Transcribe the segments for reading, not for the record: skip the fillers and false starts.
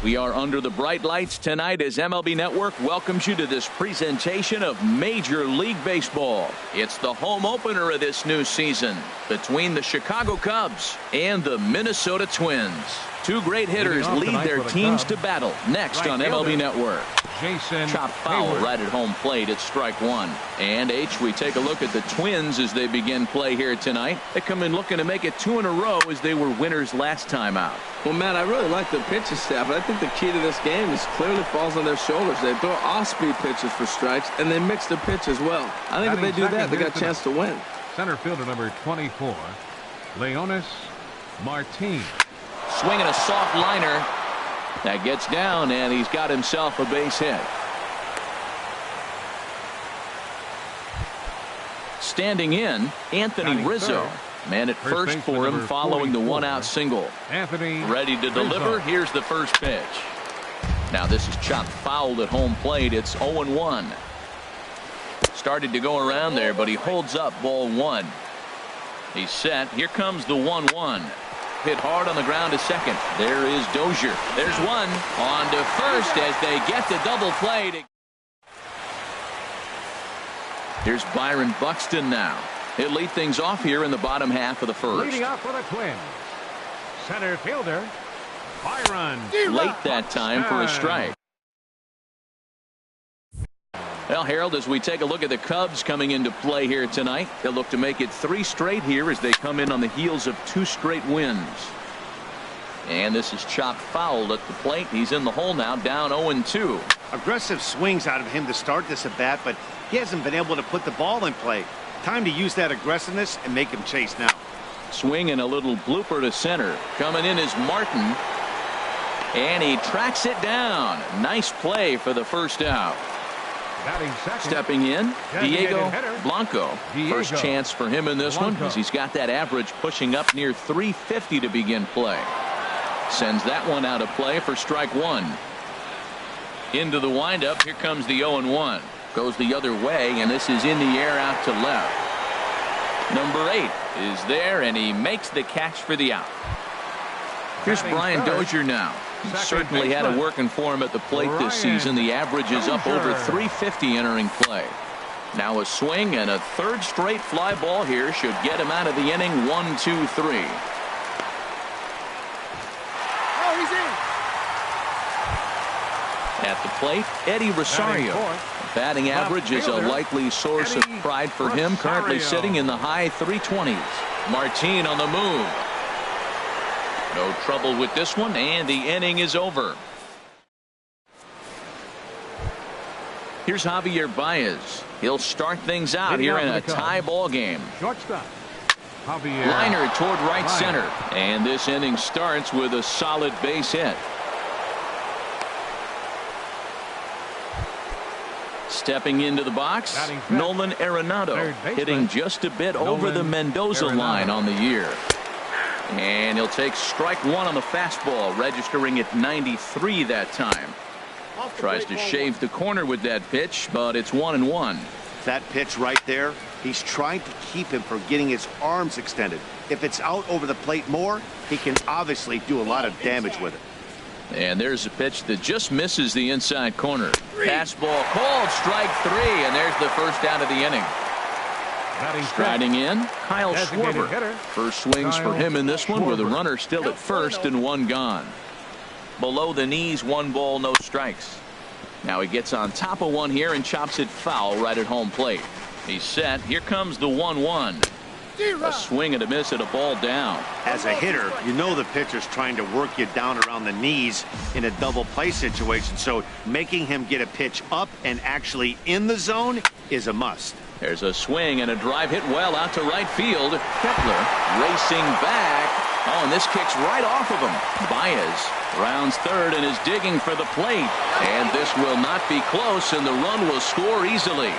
We are under the bright lights tonight as MLB Network welcomes you to this presentation of Major League Baseball. It's the home opener of this new season between the Chicago Cubs and the Minnesota Twins. Two great hitters lead their teams to battle next on MLB Network. Chop foul right at home plate. It's strike one. And we take a look at the Twins as they begin play here tonight. They come in looking to make it 2 in a row as they were winners last time out. Well, Matt, I really like the pitching staff, but I think the key to this game is clearly falls on their shoulders. They throw off-speed pitches for strikes, and they mix the pitch as well. I think if they do that, they got a chance to win. Center fielder number 24, Leonis Martin. Swinging a soft liner. That gets down, and he's got himself a base hit. Standing in, Anthony Rizzo. Man at first for him following the one-out single. Anthony ready to deliver. Here's the first pitch. Now this is chopped foul at home plate. It's 0-1. Started to go around there, but he holds up ball one. He's set. Here comes the 1-1. Hit hard on the ground to second. There is Dozier. There's one on to first as they get the double play. Here's Byron Buxton now. He'll lead things off here in the bottom half of the first. Leading off for the Twins, center fielder Byron. Late that time for a strike. Well, Harold, as we take a look at the Cubs coming into play here tonight, they'll look to make it 3 straight here as they come in on the heels of 2 straight wins. And this is chopped foul at the plate. He's in the hole now, down 0-2. Aggressive swings out of him to start this at bat, but he hasn't been able to put the ball in play. Time to use that aggressiveness and make him chase now. Swing and a little blooper to center. Coming in is Martin. And he tracks it down. Nice play for the first out. Stepping in, Diego Blanco. First chance for him in this one, as he's got that average pushing up near 350 to begin play. Sends that one out of play for strike one. Into the windup. Here comes the 0-1. Goes the other way, and this is in the air out to left. Number 8 is there, and he makes the catch for the out. Here's Brian Dozier now. He certainly had it working for him at the plate this season. The average is up over 350 entering play. Now a swing and a third straight fly ball here should get him out of the inning. 1-2-3. At the plate, Eddie Rosario. Batting average is a likely source of pride for him. Currently sitting in the high 320s. Martin on the move. No trouble with this one, and the inning is over. Here's Javier Baez. He'll start things out here in a tie ball game. Liner toward right center, and this inning starts with a solid base hit. Stepping into the box, Nolan Arenado, hitting just a bit over the Mendoza line on the year. And he'll take strike one on the fastball, registering at 93 that time. Tries to shave the corner with that pitch, but it's 1-1. That pitch right there, he's trying to keep him from getting his arms extended. If it's out over the plate more, he can obviously do a lot of damage with it. And there's a pitch that just misses the inside corner. Fastball called, strike 3, and there's the first out of the inning. Striding in, Kyle Schwarber. First swings for him in this one with a runner still at first and one gone. Below the knees, 1 ball, no strikes. Now he gets on top of one here and chops it foul right at home plate. He's set. Here comes the 1-1. A swing and a miss at a ball down. As a hitter, you know the pitcher's trying to work you down around the knees in a double play situation, so making him get a pitch up and actually in the zone is a must. There's a swing and a drive hit well out to right field. Kepler racing back. Oh, and this kicks right off of him. Baez rounds third and is digging for the plate. And this will not be close, and the run will score easily.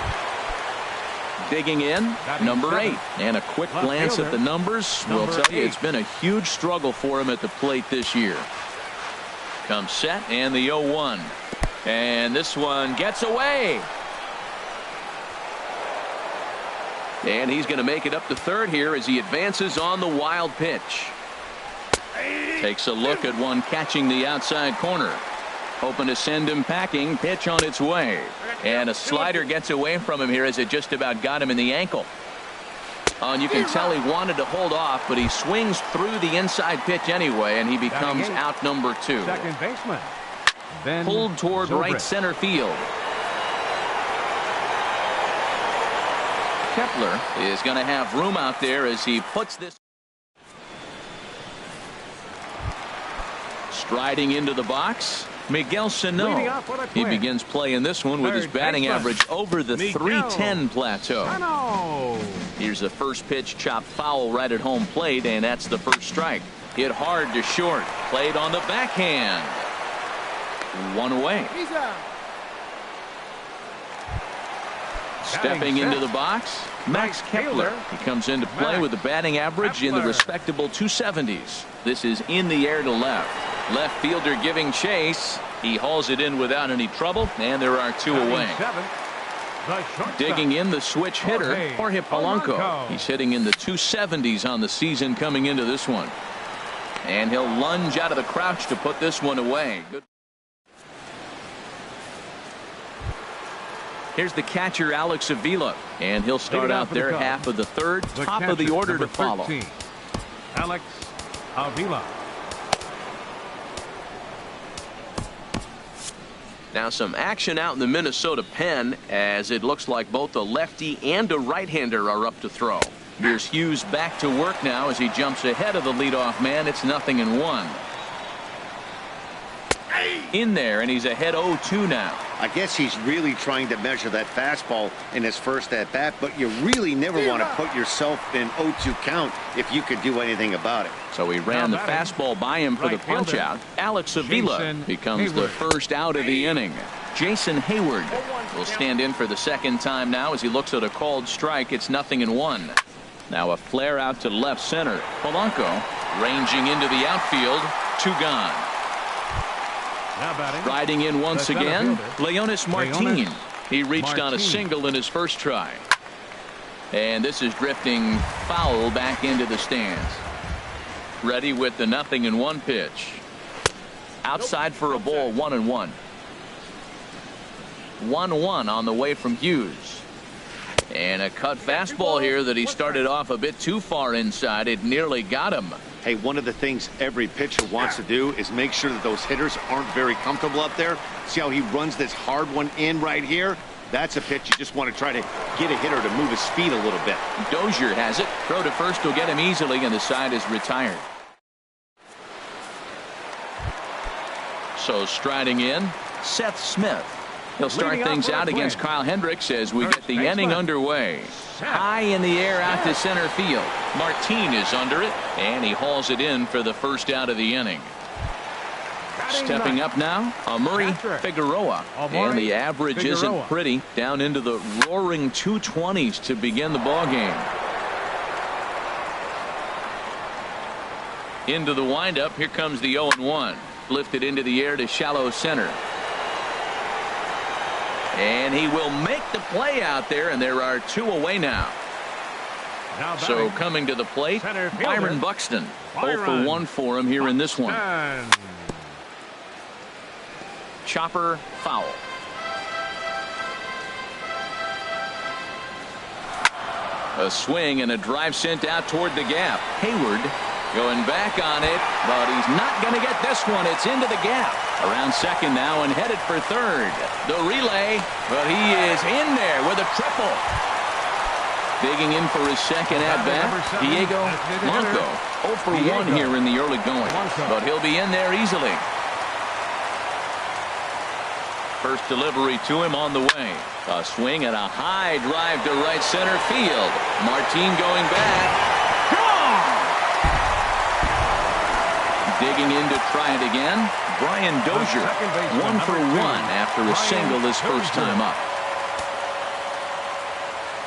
Digging in, number 8. And a quick glance at the numbers will tell you it's been a huge struggle for him at the plate this year. Comes set, and the 0-1. And this one gets away. And he's going to make it up to third here as he advances on the wild pitch. Takes a look at one catching the outside corner. Hoping to send him packing. Pitch on its way. And a slider gets away from him here as it just about got him in the ankle. Oh, and you can tell he wanted to hold off, but he swings through the inside pitch anyway, and he becomes out number 2. Second baseman. Ben Pulled toward Zobrist. right center field. Kepler is going to have room out there as he puts this. Striding into the box, Miguel Sano. He begins playing this one with his batting average over the .310 plateau. Here's the first pitch, chopped foul right at home plate, and that's the first strike. Hit hard to short, played on the backhand. 1 away. Stepping into the box, Max Kepler. He comes into play with a batting average in the respectable 270s. This is in the air to left. Left fielder giving chase. He hauls it in without any trouble, and there are 2 away. Digging in the switch hitter, Jorge Polanco. He's hitting in the 270s on the season coming into this one. And he'll lunge out of the crouch to put this one away. Good. Here's the catcher, Alex Avila, and he'll start out there half of the third, top of the order to follow. 13, Alex Avila. Now some action out in the Minnesota pen as it looks like both a lefty and a right-hander are up to throw. Here's Hughes back to work now as he jumps ahead of the leadoff man. It's 0-1. In there, and he's ahead 0-2 now. I guess he's really trying to measure that fastball in his first at bat, but you really never want to put yourself in 0-2 count if you could do anything about it. So he ran the fastball by him for the punch out. Alex Avila becomes the first out of the inning. Jason Hayward will stand in for the second time now as he looks at a called strike. It's 0-1. Now a flare out to left center. Polanco ranging into the outfield. 2 gone. Riding in once again, Leonis Martin. He reached on a single in his first try. And this is drifting foul back into the stands. Ready with the 0-1 pitch. Outside for a ball, 1-1. 1-1 on the way from Hughes. And a cut fastball here that he started off a bit too far inside. It nearly got him. Hey, one of the things every pitcher wants to do is make sure that those hitters aren't very comfortable up there. See how he runs this hard one in right here? That's a pitch you just want to try to get a hitter to move his speed a little bit. Dozier has it. Throw to first will get him easily, and the side is retired. So striding in, Seth Smith. He'll start things out against Kyle Hendricks as we get the inning underway. High in the air out to center field. Martin is under it, and he hauls it in for the first out of the inning. Stepping up now, Amuri Figueroa. And the average isn't pretty. Down into the roaring 220s to begin the ball game. Into the windup. Here comes the 0-1. Lifted into the air to shallow center. And he will make the play out there, and there are 2 away now. So coming to the plate, Byron Buxton. 0 for 1 for him here in this one. Chopper foul. A swing and a drive sent out toward the gap. Hayward going back on it, but he's not going to get this one. It's into the gap. Around second now and headed for third. The relay, but he is in there with a triple. Digging in for his second at-bat, Diego Blanco. 0 for 1 here in the early going, but he'll be in there easily. First delivery to him on the way. A swing and a high drive to right center field. Martin going back. Digging in to try it again. Brian Dozier, 1 for 1 after a single his first time up.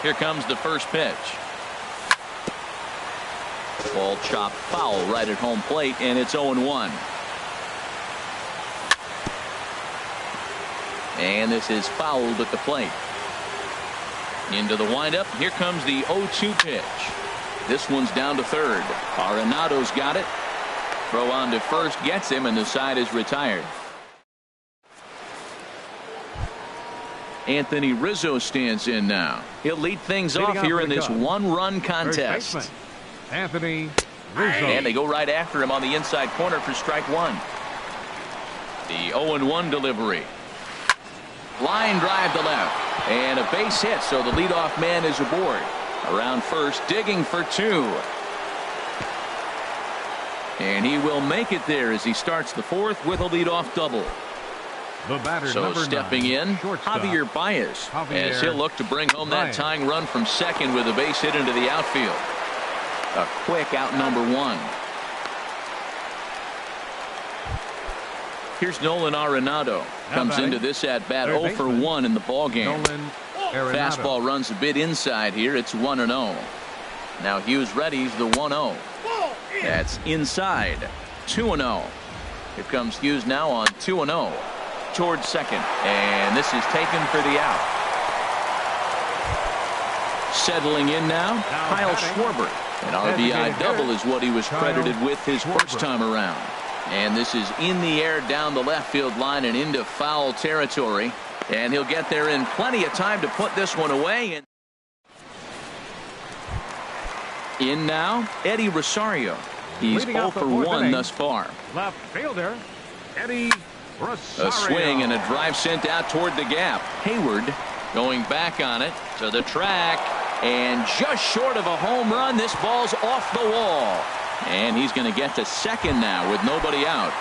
Here comes the first pitch. Ball chopped foul right at home plate, and it's 0-1. And this is fouled at the plate. Into the windup. Here comes the 0-2 pitch. This one's down to third. Arenado's got it. Throw on to first gets him, and the side is retired. Anthony Rizzo stands in now. He'll lead things Leading off here off in this the Cubs. one-run First contest. baseman, Anthony Rizzo. And they go right after him on the inside corner for strike one. The 0-1 delivery. Line drive to left. And a base hit, so the leadoff man is aboard. Around first, digging for two. And he will make it there as he starts the fourth with a leadoff double. The batter, So number stepping 9, in, shortstop, Javier Baez, as Javier he'll look to bring home that Baez. tying run from second with a base hit into the outfield. A quick out number one. Here's Nolan Arenado. Comes batting, into this at bat third 0 for baseman, 1 in the ball game. Nolan Arenado. Fastball runs a bit inside here. It's 1-0. Now Hughes readies the 1-0. That's inside. 2-0. Here comes Hughes now on 2-0 towards second, and this is taken for the out. Settling in now, Kyle Schwarber. An RBI double is what he was credited with his first time around. And this is in the air down the left field line and into foul territory. And he'll get there in plenty of time to put this one away. And in now, Eddie Rosario. He's Leading 0 off the for fourth 1 inning. thus far. Left fielder, Eddie Rosario. A swing and a drive sent out toward the gap. Hayward going back on it to the track, and just short of a home run. This ball's off the wall, and he's going to get to second now with nobody out.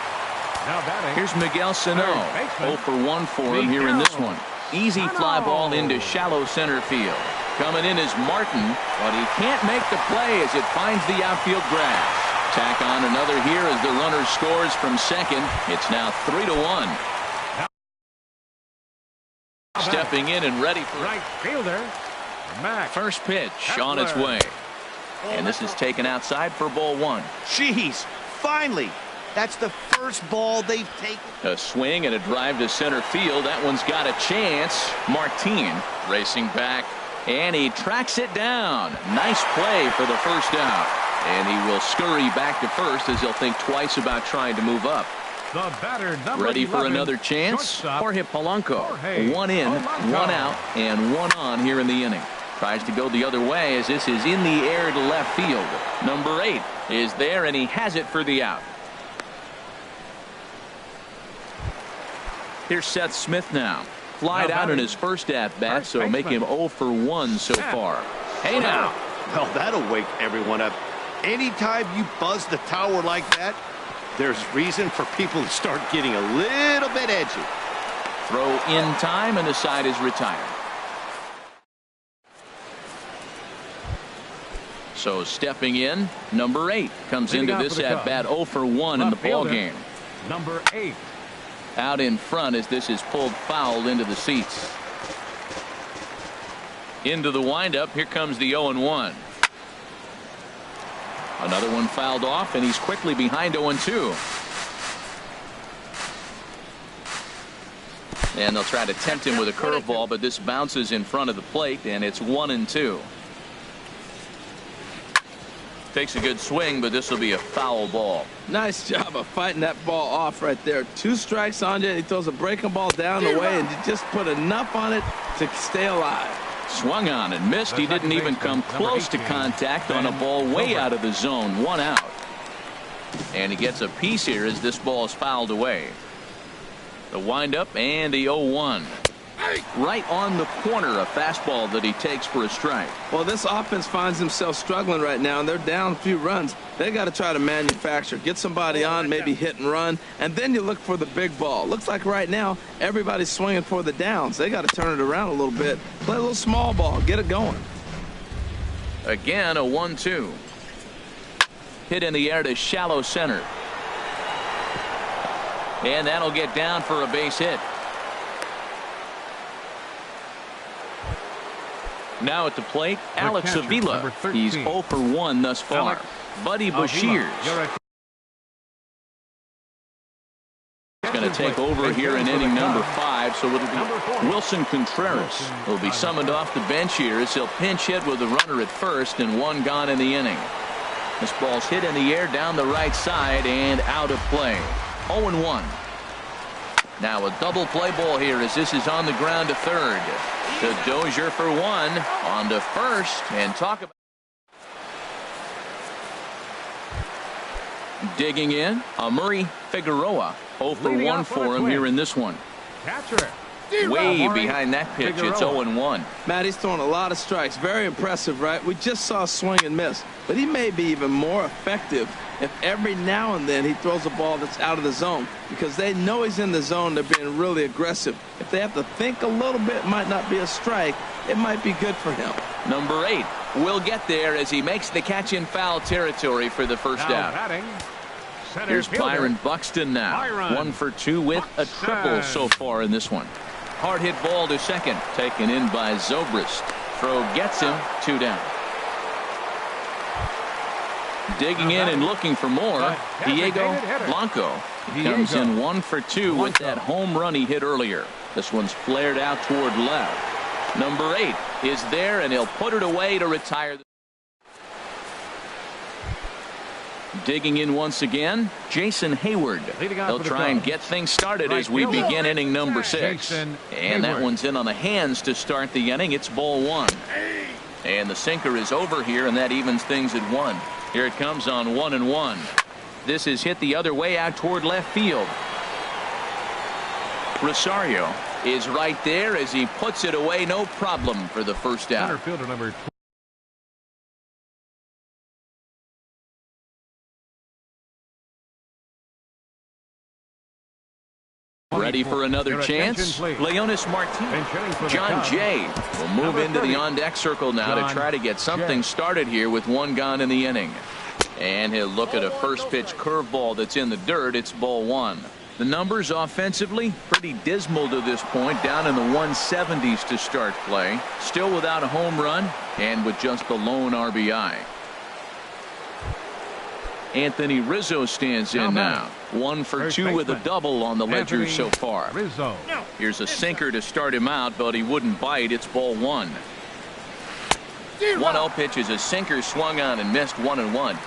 Now batting, Here's Miguel Sano. third baseman, 0 for 1 for him here in this one. Easy fly ball into shallow center field. Coming in is Martin, but he can't make the play as it finds the outfield grass. Tack on another here as the runner scores from second. It's now 3-1. Stepping in and ready for right fielder, Max. first pitch on its way. And this is taken outside for ball one. Jeez, finally. That's the first ball they've taken. A swing and a drive to center field. That one's got a chance. Martin racing back, and he tracks it down. Nice play for the first out. And he will scurry back to first as he'll think twice about trying to move up. The batter, number Ready for 11, another chance. shortstop, Jorge Polanco. Jorge One in, Polanco. one out, and one on here in the inning. Tries to go the other way as this is in the air to left field. Number 8 is there, and he has it for the out. Here's Seth Smith now. Flied out in his first at-bat, so make him 0 for 1 so far. Hey now. Well, that'll wake everyone up. Anytime you buzz the tower like that, there's reason for people to start getting a little bit edgy. Throw in time, and the side is retired. So stepping in, number 8 comes Leading into off this for the at-bat Cubs. 0 for 1 in the Left ball fielder, game. Number 8. Out in front as this is pulled foul into the seats. Into the windup. Here comes the 0-1. Another one fouled off, and he's quickly behind 0-2. And they'll try to tempt him with a curveball, but this bounces in front of the plate, and it's 1-2. Takes a good swing, but this will be a foul ball. Nice job of fighting that ball off right there. 2 strikes on you, and he throws a breaking ball down the way, and you just put enough on it to stay alive. Swung on and missed. He didn't even come close to contact on a ball way out of the zone. 1 out. And he gets a piece here as this ball is fouled away. The windup and the 0-1. Right on the corner, a fastball that he takes for a strike. Well, this offense finds himself struggling right now, and they're down a few runs. They got to try to manufacture, get somebody on, maybe hit and run, and then you look for the big ball. Looks like right now everybody's swinging for the downs. They got to turn it around a little bit, play a little small ball, get it going. Again, a 1-2. Hit in the air to shallow center. And that'll get down for a base hit. Now at the plate, Alex catcher, Avila. number 13. He's 0 for 1 thus far. Alex Buddy Avila, Bashirs you're is going to take over here in inning number 5, so it'll Number be 4. Wilson Contreras will be summoned off the bench here as he'll pinch hit with the runner at first and 1 gone in the inning. This ball's hit in the air down the right side and out of play. 0-1. Now a double play ball here as this is on the ground to third. To Dozier for one. On to first. And talk about digging in. Murray Figueroa. 0 for 1 for him here in this one. Catcher. Way behind that pitch. It's 0-1. Matt, he's throwing a lot of strikes. Very impressive, right? We just saw a swing and miss. But he may be even more effective if every now and then he throws a ball that's out of the zone. Because they know he's in the zone. They're being really aggressive. If they have to think a little bit, it might not be a strike. It might be good for him. Number 8 will get there as he makes the catch in foul territory for the first out. Here's Byron Buxton now. 1 for 2 with a triple so far in this one. Hard hit ball to second, taken in by Zobrist. Throw gets him, 2 down. Digging in and looking for more, Diego Blanco comes in 1 for 2 with that home run he hit earlier. This one's flared out toward left. Number 8 is there, and he'll put it away to retire. Digging in once again, Jason Hayward. He'll try and get things started as we begin inning number 6. And that one's in on the hands to start the inning. It's ball 1. And the sinker is over here, and that evens things at 1. Here it comes on 1-1. This is hit the other way out toward left field. Rosario is right there as he puts it away, no problem for the first out. Center fielder number 20. Ready for another chance? Leonis Martinez. John Jay will move into the on-deck circle now to try to get something started here with 1 gone in the inning. And he'll look at a first pitch curveball that's in the dirt. It's ball 1. The numbers offensively pretty dismal to this point, down in the 170s to start play. Still without a home run and with just the lone RBI. Anthony Rizzo stands in now. 1 for 2 with a double on the ledger so far. Here's a sinker to start him out, but he wouldn't bite. It's ball 1. 1-0 pitch is a sinker swung on and missed. 1-1.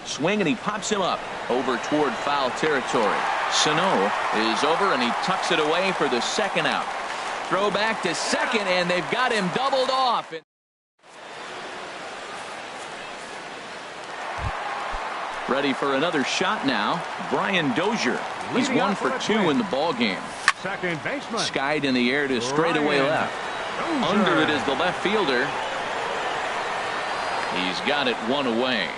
Swing and he pops him up over toward foul territory. Sano is over and he tucks it away for the second out. Throw back to second and they've got him doubled off. Ready for another shot now. Brian Dozier. He's 1 for 2 in the ball game. Second baseman. Skied in the air to straightaway left. Under it is the left fielder. He's got it 1 away.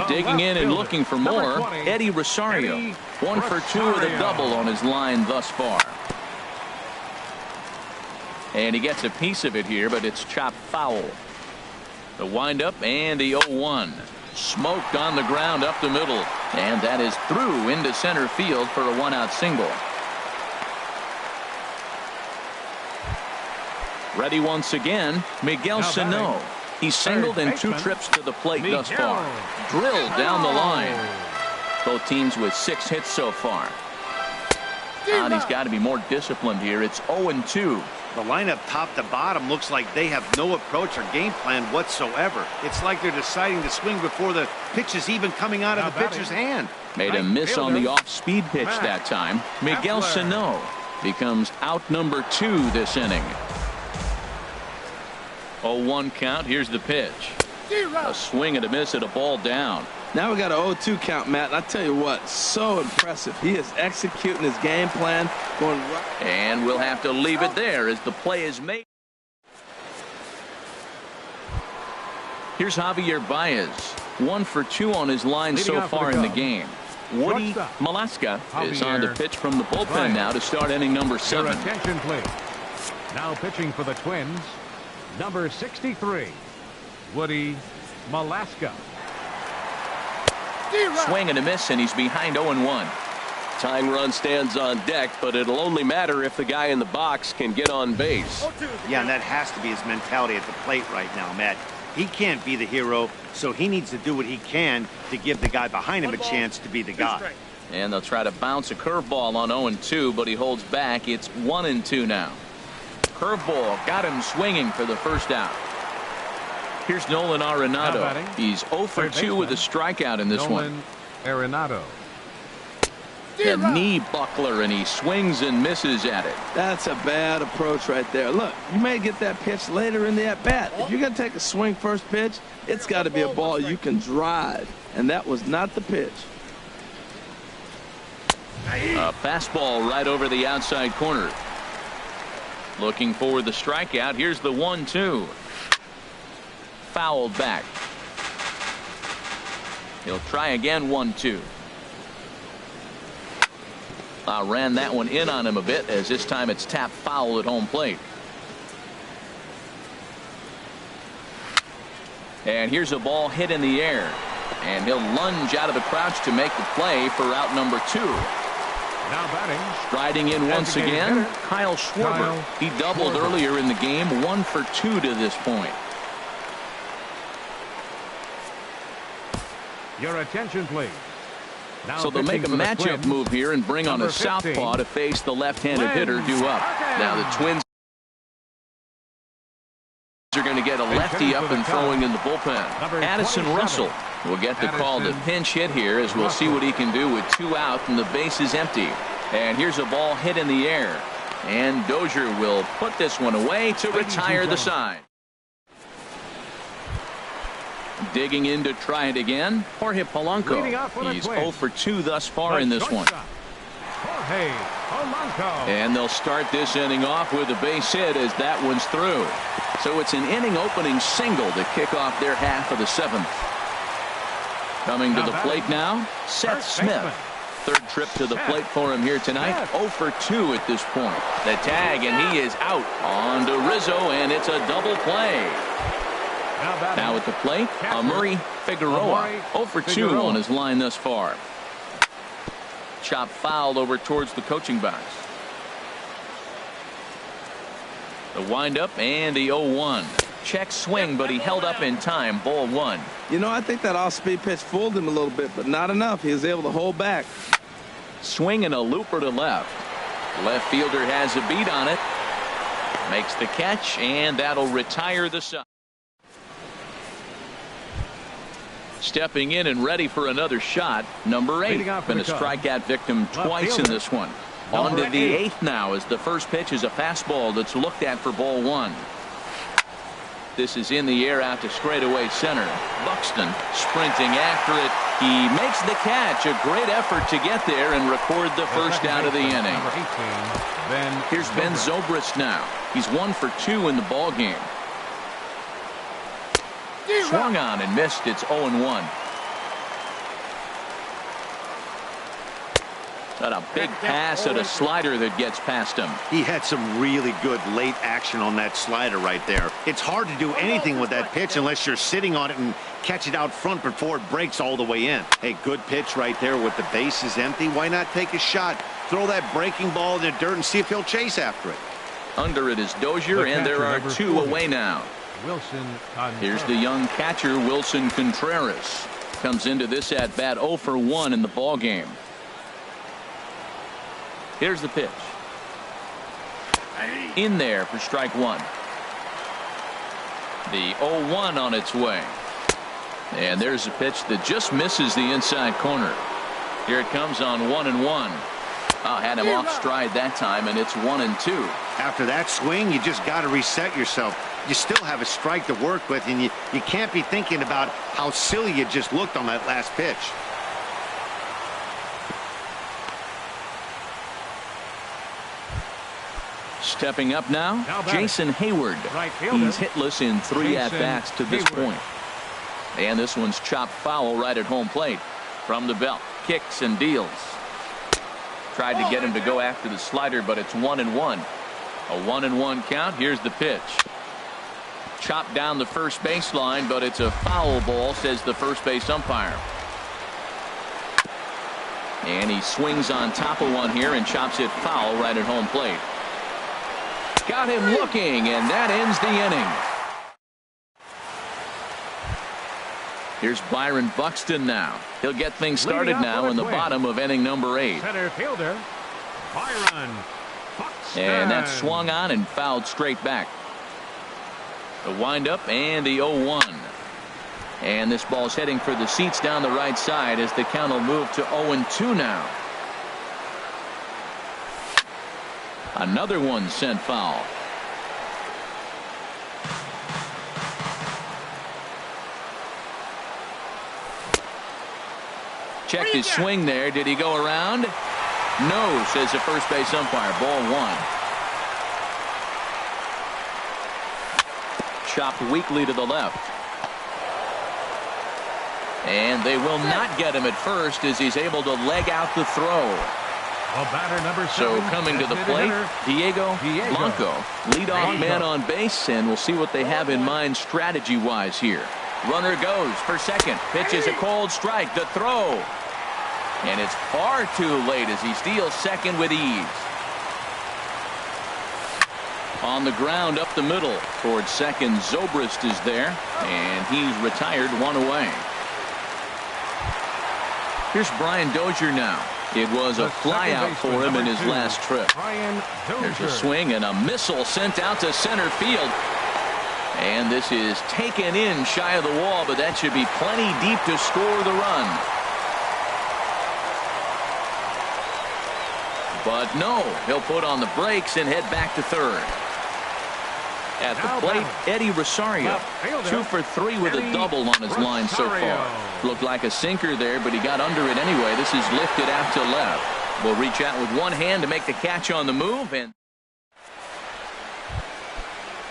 Digging in and looking for more, Eddie Rosario. 1 for 2 with a double on his line thus far. And he gets a piece of it here, but it's chopped foul. The windup and the 0-1. Smoked on the ground up the middle. And that is through into center field for a 1-out single. Ready once again, Miguel Sano. He's singled in 2 trips to the plate thus far. Drilled down the line. Both teams with 6 hits so far. And he's got to be more disciplined here. It's 0-2. The lineup top to bottom looks like they have no approach or game plan whatsoever. It's like they're deciding to swing before the pitch is even coming out of the pitcher's hand. Made a miss on the off-speed pitch that time. Miguel Sano becomes out number 2 this inning. 0-1 count. Here's the pitch. A swing and a miss at a ball down. Now we got an 0-2 count, Matt. I tell you what, so impressive. He is executing his game plan, going right. And we'll have to leave it there as the play is made. Here's Javier Baez. 1 for 2 on his line so far in the game. Woody Malaska is on to pitch from the bullpen now to start inning number 7. Your attention, please. Now pitching for the Twins, number 63, Woody Malaska. Swing and a miss, and he's behind 0-1. Tying run stands on deck, but it'll only matter if the guy in the box can get on base. Yeah, and that has to be his mentality at the plate right now, Matt. He can't be the hero, so he needs to do what he can to give the guy behind him a chance to be the guy. And they'll try to bounce a curveball on 0-2, but he holds back. It's 1-2 now. Curveball got him swinging for the first out. Here's Nolan Arenado. He's 0 for 2 with a strikeout in this one. Arenado. The knee buckler, and he swings and misses at it. That's a bad approach right there. Look, you may get that pitch later in the at-bat. If you're going to take a swing first pitch, it's got to be a ball you can drive, and that was not the pitch. A fastball right over the outside corner. Looking for the strikeout. Here's the 1-2. Fouled back. He'll try again. 1-2. Ran that one in on him a bit, as this time it's tapped foul at home plate. And here's a ball hit in the air, and he'll lunge out of the crouch to make the play for out number 2. Now batting. Striding in once again, Kyle Schwarber. He doubled earlier in the game, 1 for 2 to this point. Your attention, please. Now so they'll make a matchup move here and bring on a southpaw to face the left-handed hitter due up. Now the Twins are going to get a lefty up and throwing in the bullpen. Addison Russell will get the call to pinch hit here, as we'll see what he can do with 2 out and the base is empty. And here's a ball hit in the air, and Dozier will put this one away to retire the side. Digging in to try it again, Jorge Polanco. He's 0 for 2 thus far in this one. And they'll start this inning off with a base hit as that one's through. So it's an inning opening single to kick off their half of the 7th. Coming to the plate now, Seth Smith. 3rd trip to the plate for him here tonight. 0 for 2 at this point. The tag, and he is out. On to Rizzo, and it's a double play. Now at the plate, Murray Figueroa. 0 for 2 on his line thus far. Chop fouled over towards the coaching box. The windup and the 0-1. Check swing, but he held up in time. Ball 1. You know, I think that off-speed pitch fooled him a little bit, but not enough. He was able to hold back. Swing and a looper to left. Left fielder has a beat on it. Makes the catch, and that'll retire the side. Stepping in and ready for another shot, number 8. Been a strikeout victim twice in this one. On to the 8th now, as the first pitch is a fastball that's looked at for ball 1. This is in the air out to straightaway center. Buxton sprinting after it. He makes the catch. A great effort to get there and record the first out of the inning. Here's Ben Zobrist now. He's 1 for 2 in the ball game. Swung on and missed. It's 0-1. Got a big pass at a slider that gets past him. He had some really good late action on that slider right there. It's hard to do anything with that pitch unless you're sitting on it and catch it out front before it breaks all the way in. Hey, good pitch right there with the bases empty. Why not take a shot? Throw that breaking ball in the dirt and see if he'll chase after it. Under it is Dozier, and there are 2 away now. Here's the young catcher, Wilson Contreras. Comes into this at bat 0 for 1 in the ball game. Here's the pitch. In there for strike 1. The 0-1 on its way. And there's a pitch that just misses the inside corner. Here it comes on 1-1. Had him off stride that time, and it's 1-2. After that swing, you just got to reset yourself. You still have a strike to work with, and you can't be thinking about how silly you just looked on that last pitch. Stepping up now, Jason Hayward. He's hitless in 3 at-bats to this point. And this one's chopped foul right at home plate. From the belt, kicks and deals. Tried to get him to go after the slider, but it's 1-1. A 1-1 count. Here's the pitch. Chopped down the first baseline, but it's a foul ball, says the first base umpire. And he swings on top of one here and chops it foul right at home plate. Got him looking, and that ends the inning. Here's Byron Buxton now. He'll get things started now in the bottom of inning number 8. Center fielder, Byron Buxton. And that's swung on and fouled straight back. The windup and the 0-1. And this ball's heading for the seats down the right side as the count will move to 0-2 now. Another one sent foul. Checked his swing there. Did he go around? No, says the first base umpire. Ball one. Chopped weakly to the left. And they will not get him at first as he's able to leg out the throw. Batter number 7, so coming to the plate, Diego Blanco, leadoff man on base, and we'll see what they have in mind strategy-wise here. Runner goes for second. Pitch is a cold strike. The throw. And it's far too late as he steals second with ease. On the ground up the middle towards second, Zobrist is there, and he's retired, one away. Here's Brian Dozier now. It was a flyout for him in his last trip. There's a swing and a missile sent out to center field. And this is taken in shy of the wall, but that should be plenty deep to score the run. But no, he'll put on the brakes and head back to third. At the plate, Eddie Rosario, 2 for 3 with a double on his line so far. Looked like a sinker there, but he got under it anyway. This is lifted out to left. Will reach out with one hand to make the catch on the move. And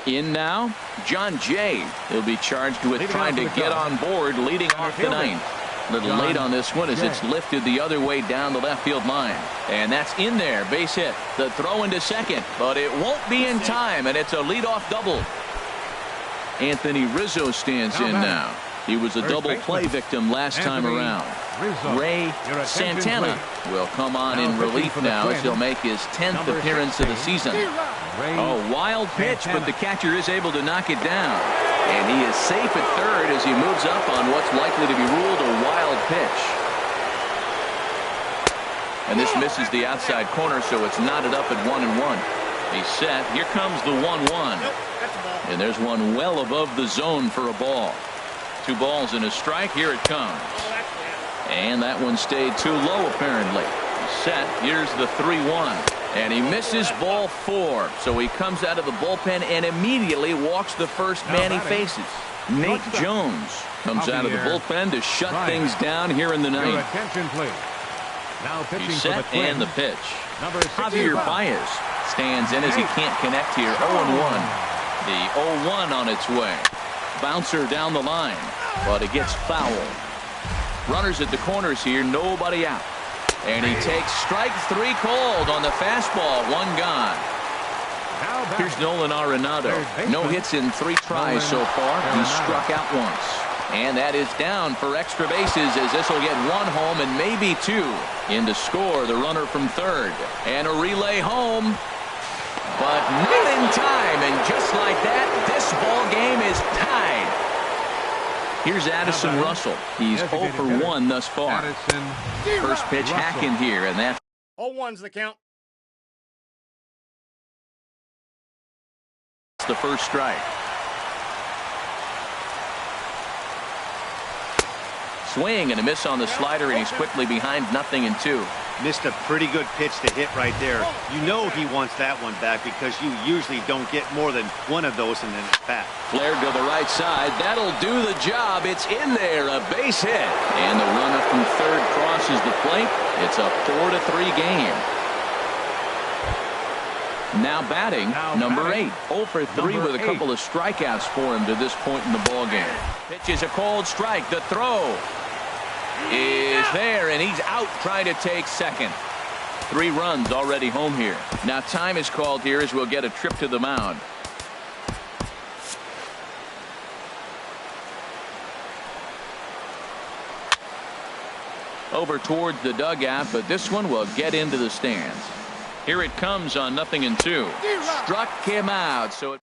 in now, John Jay. He'll be charged with trying to get on board leading off the ninth. A little late on this one as it's lifted the other way down the left field line. And that's in there. Base hit. The throw into second. But it won't be in time. And it's a leadoff double. Anthony Rizzo stands in now. He was a double play victim last time around. Ray Santana will come on in relief now as he'll make his 10th appearance of the season. A wild pitch, but the catcher is able to knock it down. And he is safe at third as he moves up on what's likely to be ruled a wild pitch. And this misses the outside corner, so it's knotted up at 1-1. He's set. Here comes the 1-1. And there's one well above the zone for a ball. 2 balls and a strike. Here it comes. And that one stayed too low, apparently. He's set. Here's the 3-1. And he misses ball 4. So he comes out of the bullpen and immediately walks the first man he faces. Nate Jones comes out of the bullpen to shut things down here in the ninth. He's set and the pitch. Javier Baez stands in as he can't connect here. 0-1. The 0-1 on its way. Bouncer down the line, but it gets fouled. Runners at the corners here, nobody out. And he takes strike 3 called on the fastball. 1 gone. Here's Nolan Arenado. No hits in 3 tries so far. He struck out once. And that is down for extra bases as this will get 1 home and maybe 2. In to score the runner from third. And a relay home. But not in time. And just like that, this ball game is tied. Here's Addison Russell. He's 0 for 1 thus far. First pitch hacking here, and that's 0-1's the count. the first strike. Swing and a miss on the slider, and he's quickly behind 0-2. Missed a pretty good pitch to hit right there. You know he wants that one back because you usually don't get more than 1 of those in an at-bat. Flared to the right side. That'll do the job. It's in there. A base hit. And the runner from third crosses the plate. It's a 4-3 game. Now batting, number 8. 0 for 3 with a couple of strikeouts for him to this point in the ballgame. Pitch is a cold strike. The throw is there, and he's out trying to take second. 3 runs already home here. Now time is called here as we'll get a trip to the mound. Over towards the dugout, but this one will get into the stands. Here it comes on 0-2. Struck him out. So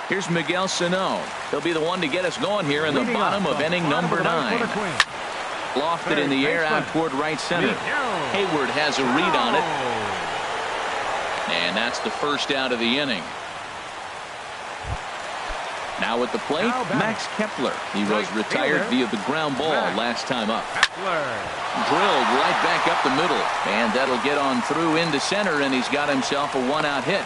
here's Miguel Sano. He'll be the one to get us going here in the bottom of inning number 9. Lofted in the air out toward right center. Hayward has a read on it. And that's the first out of the inning. Now at the plate, Max Kepler. He was retired via the ground ball last time up. Drilled right back up the middle. And that'll get on through into center, and he's got himself a one-out hit.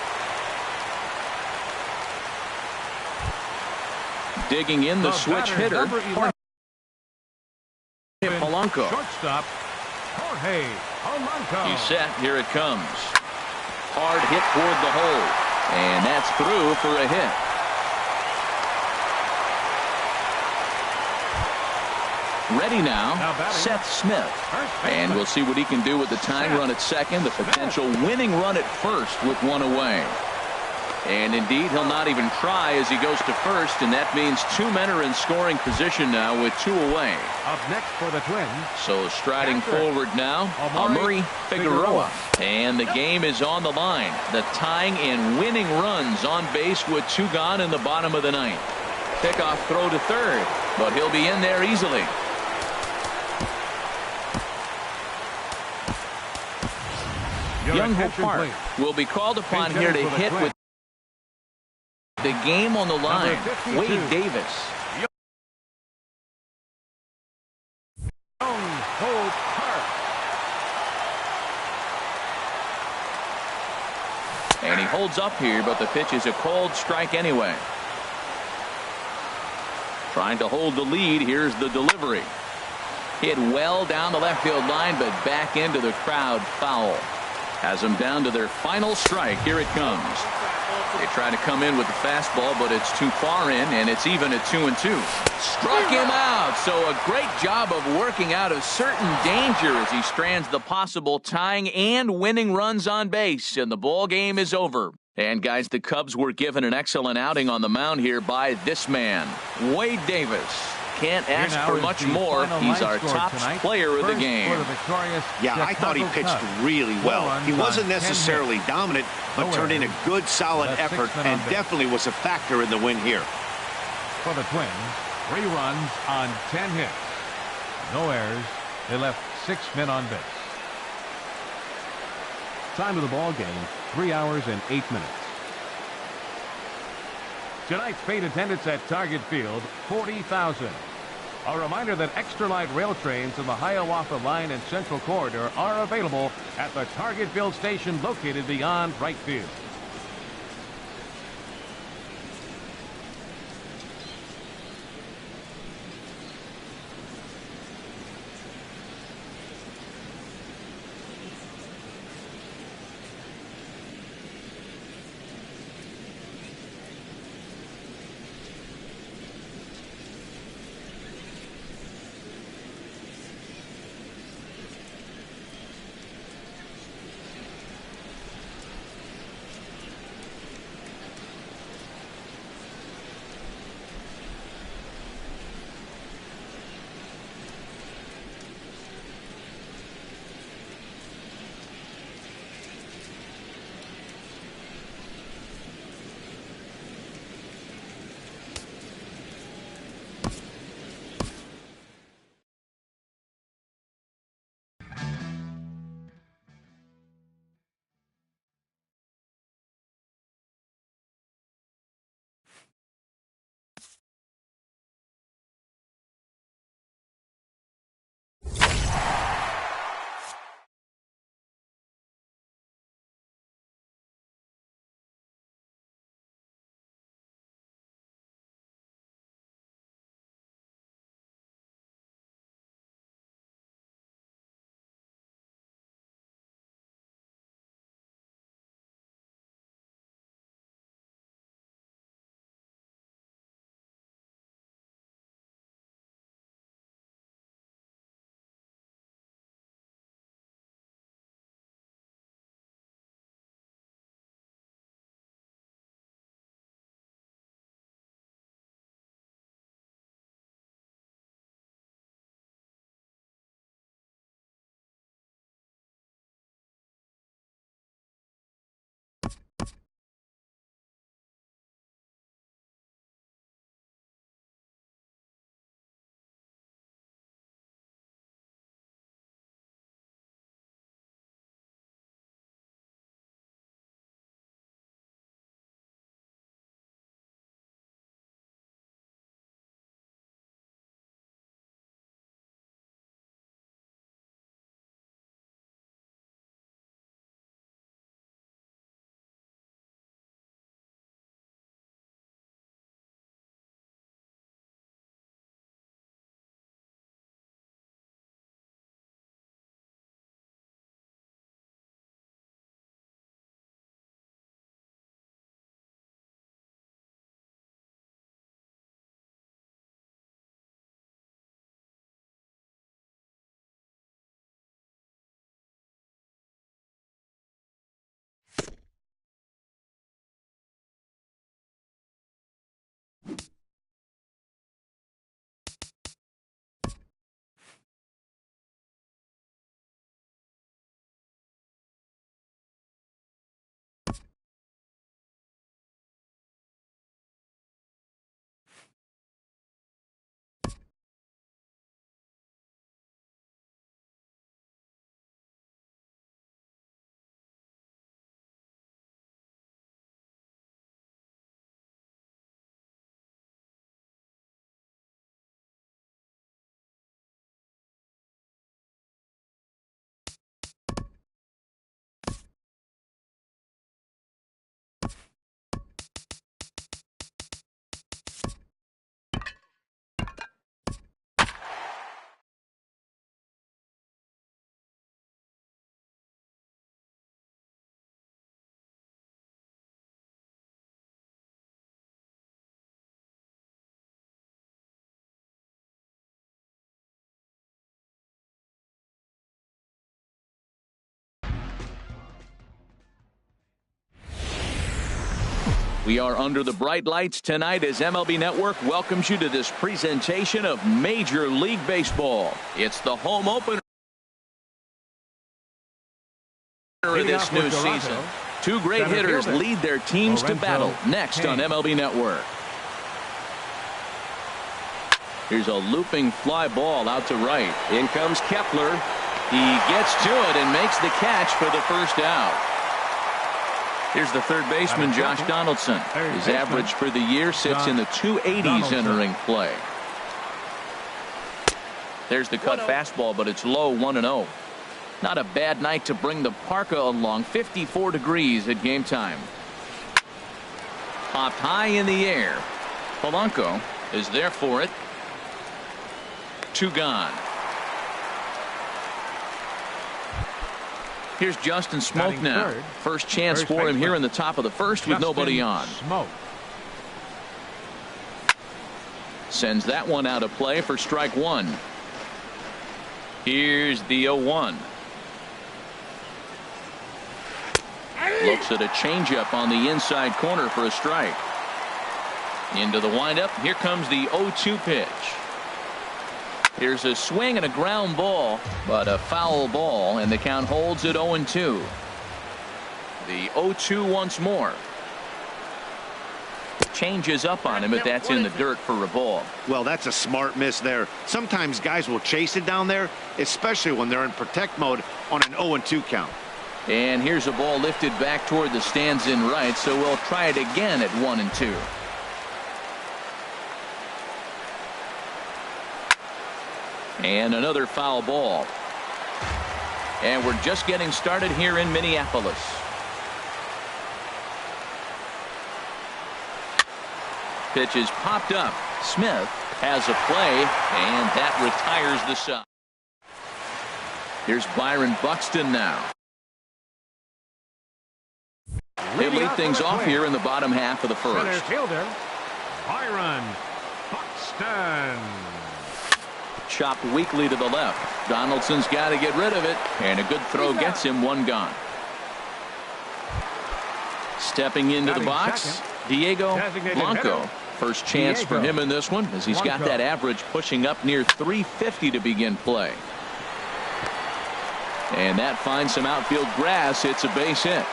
Digging in the switch hitter, Polanco. Shortstop, Jorge Polanco. He's set. Here it comes. Hard hit toward the hole. And that's through for a hit. Ready now, Seth Smith. And we'll see what he can do with the tying run at second, the potential winning run at first with one away. And indeed, he'll not even try as he goes to first, and that means two men are in scoring position now with two away. Up next for the Twins. So striding forward now, Amuri Figueroa. And the game is on the line. The tying and winning runs on base with two gone in the bottom of the ninth. Pickoff throw to third, but he'll be in there easily. Young-Ho Park will be called upon here to hit with the game on the line. Wade Davis. Young-Ho Park. And he holds up here, but the pitch is a cold strike anyway. Trying to hold the lead. Here's the delivery. Hit well down the left field line, but back into the crowd foul. Has them down to their final strike. Here it comes. They try to come in with the fastball, but it's too far in, and it's even at 2-2. Struck him out. So a great job of working out of certain danger as he strands the possible tying and winning runs on base, and the ball game is over. And guys, the Cubs were given an excellent outing on the mound here by this man, Wade Davis. Can't ask for much more. He's our top player of the game. Yeah, I thought he pitched really well. He wasn't necessarily dominant, but turned in a good, solid effort and definitely was a factor in the win here. For the Twins, 3 runs on 10 hits. No errors. They left 6 men on base. Time of the ball game, 3 hours and 8 minutes. Tonight's paid attendance at Target Field, 40,000. A reminder that extra light rail trains in the Hiawatha Line and Central Corridor are available at the Target Field station located beyond right field. We are under the bright lights tonight as MLB Network welcomes you to this presentation of Major League Baseball. It's the home opener of this new season. Two great hitters lead their teams to battle next on MLB Network. Here's a looping fly ball out to right. In comes Kepler. He gets to it and makes the catch for the first out. Here's the third baseman, Josh Donaldson. His average for the year sits in the 280s entering play. There's the cut fastball, but it's low, 1-0. Not a bad night to bring the parka along. 54 degrees at game time. Popped high in the air. Polanco is there for it. 2 gone. Here's Justin Smoke now. First chance for him here in the top of the first with nobody on. Sends that one out of play for strike 1. Here's the 0-1. Looks at a changeup on the inside corner for a strike. Into the windup. Here comes the 0-2 pitch. Here's a swing and a ground ball, but a foul ball, and the count holds at 0-2. The 0-2 once more. Changes up on him, but that's in the dirt for a ball. Well, that's a smart miss there. Sometimes guys will chase it down there, especially when they're in protect mode on an 0-2 count. And here's a ball lifted back toward the stands in right, so we'll try it again at 1-2. And another foul ball. And we're just getting started here in Minneapolis. Pitch is popped up. Smith has a play, and that retires the side. Here's Byron Buxton now. He'll lead things off here in the bottom half of the first. Center fielder, Byron Buxton. Chopped weakly to the left. Donaldson's got to get rid of it, and a good throw gets him 1 gone. Stepping into the box, Diego Blanco. First chance for him in this one, as he's got that average pushing up near 350 to begin play. And that finds some outfield grass. It's a base hit.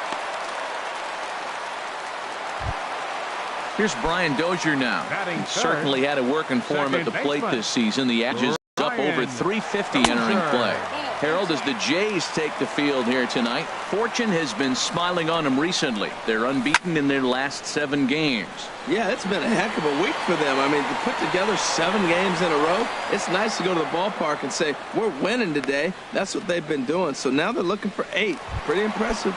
Here's Brian Dozier now. He certainly had it working for him at the plate this season. The average is up over 350 entering play. Harold, as the Jays take the field here tonight, fortune has been smiling on them recently. They're unbeaten in their last 7 games. Yeah, it's been a heck of a week for them. I mean, to put together 7 games in a row, it's nice to go to the ballpark and say, we're winning today. That's what they've been doing. So now they're looking for 8. Pretty impressive.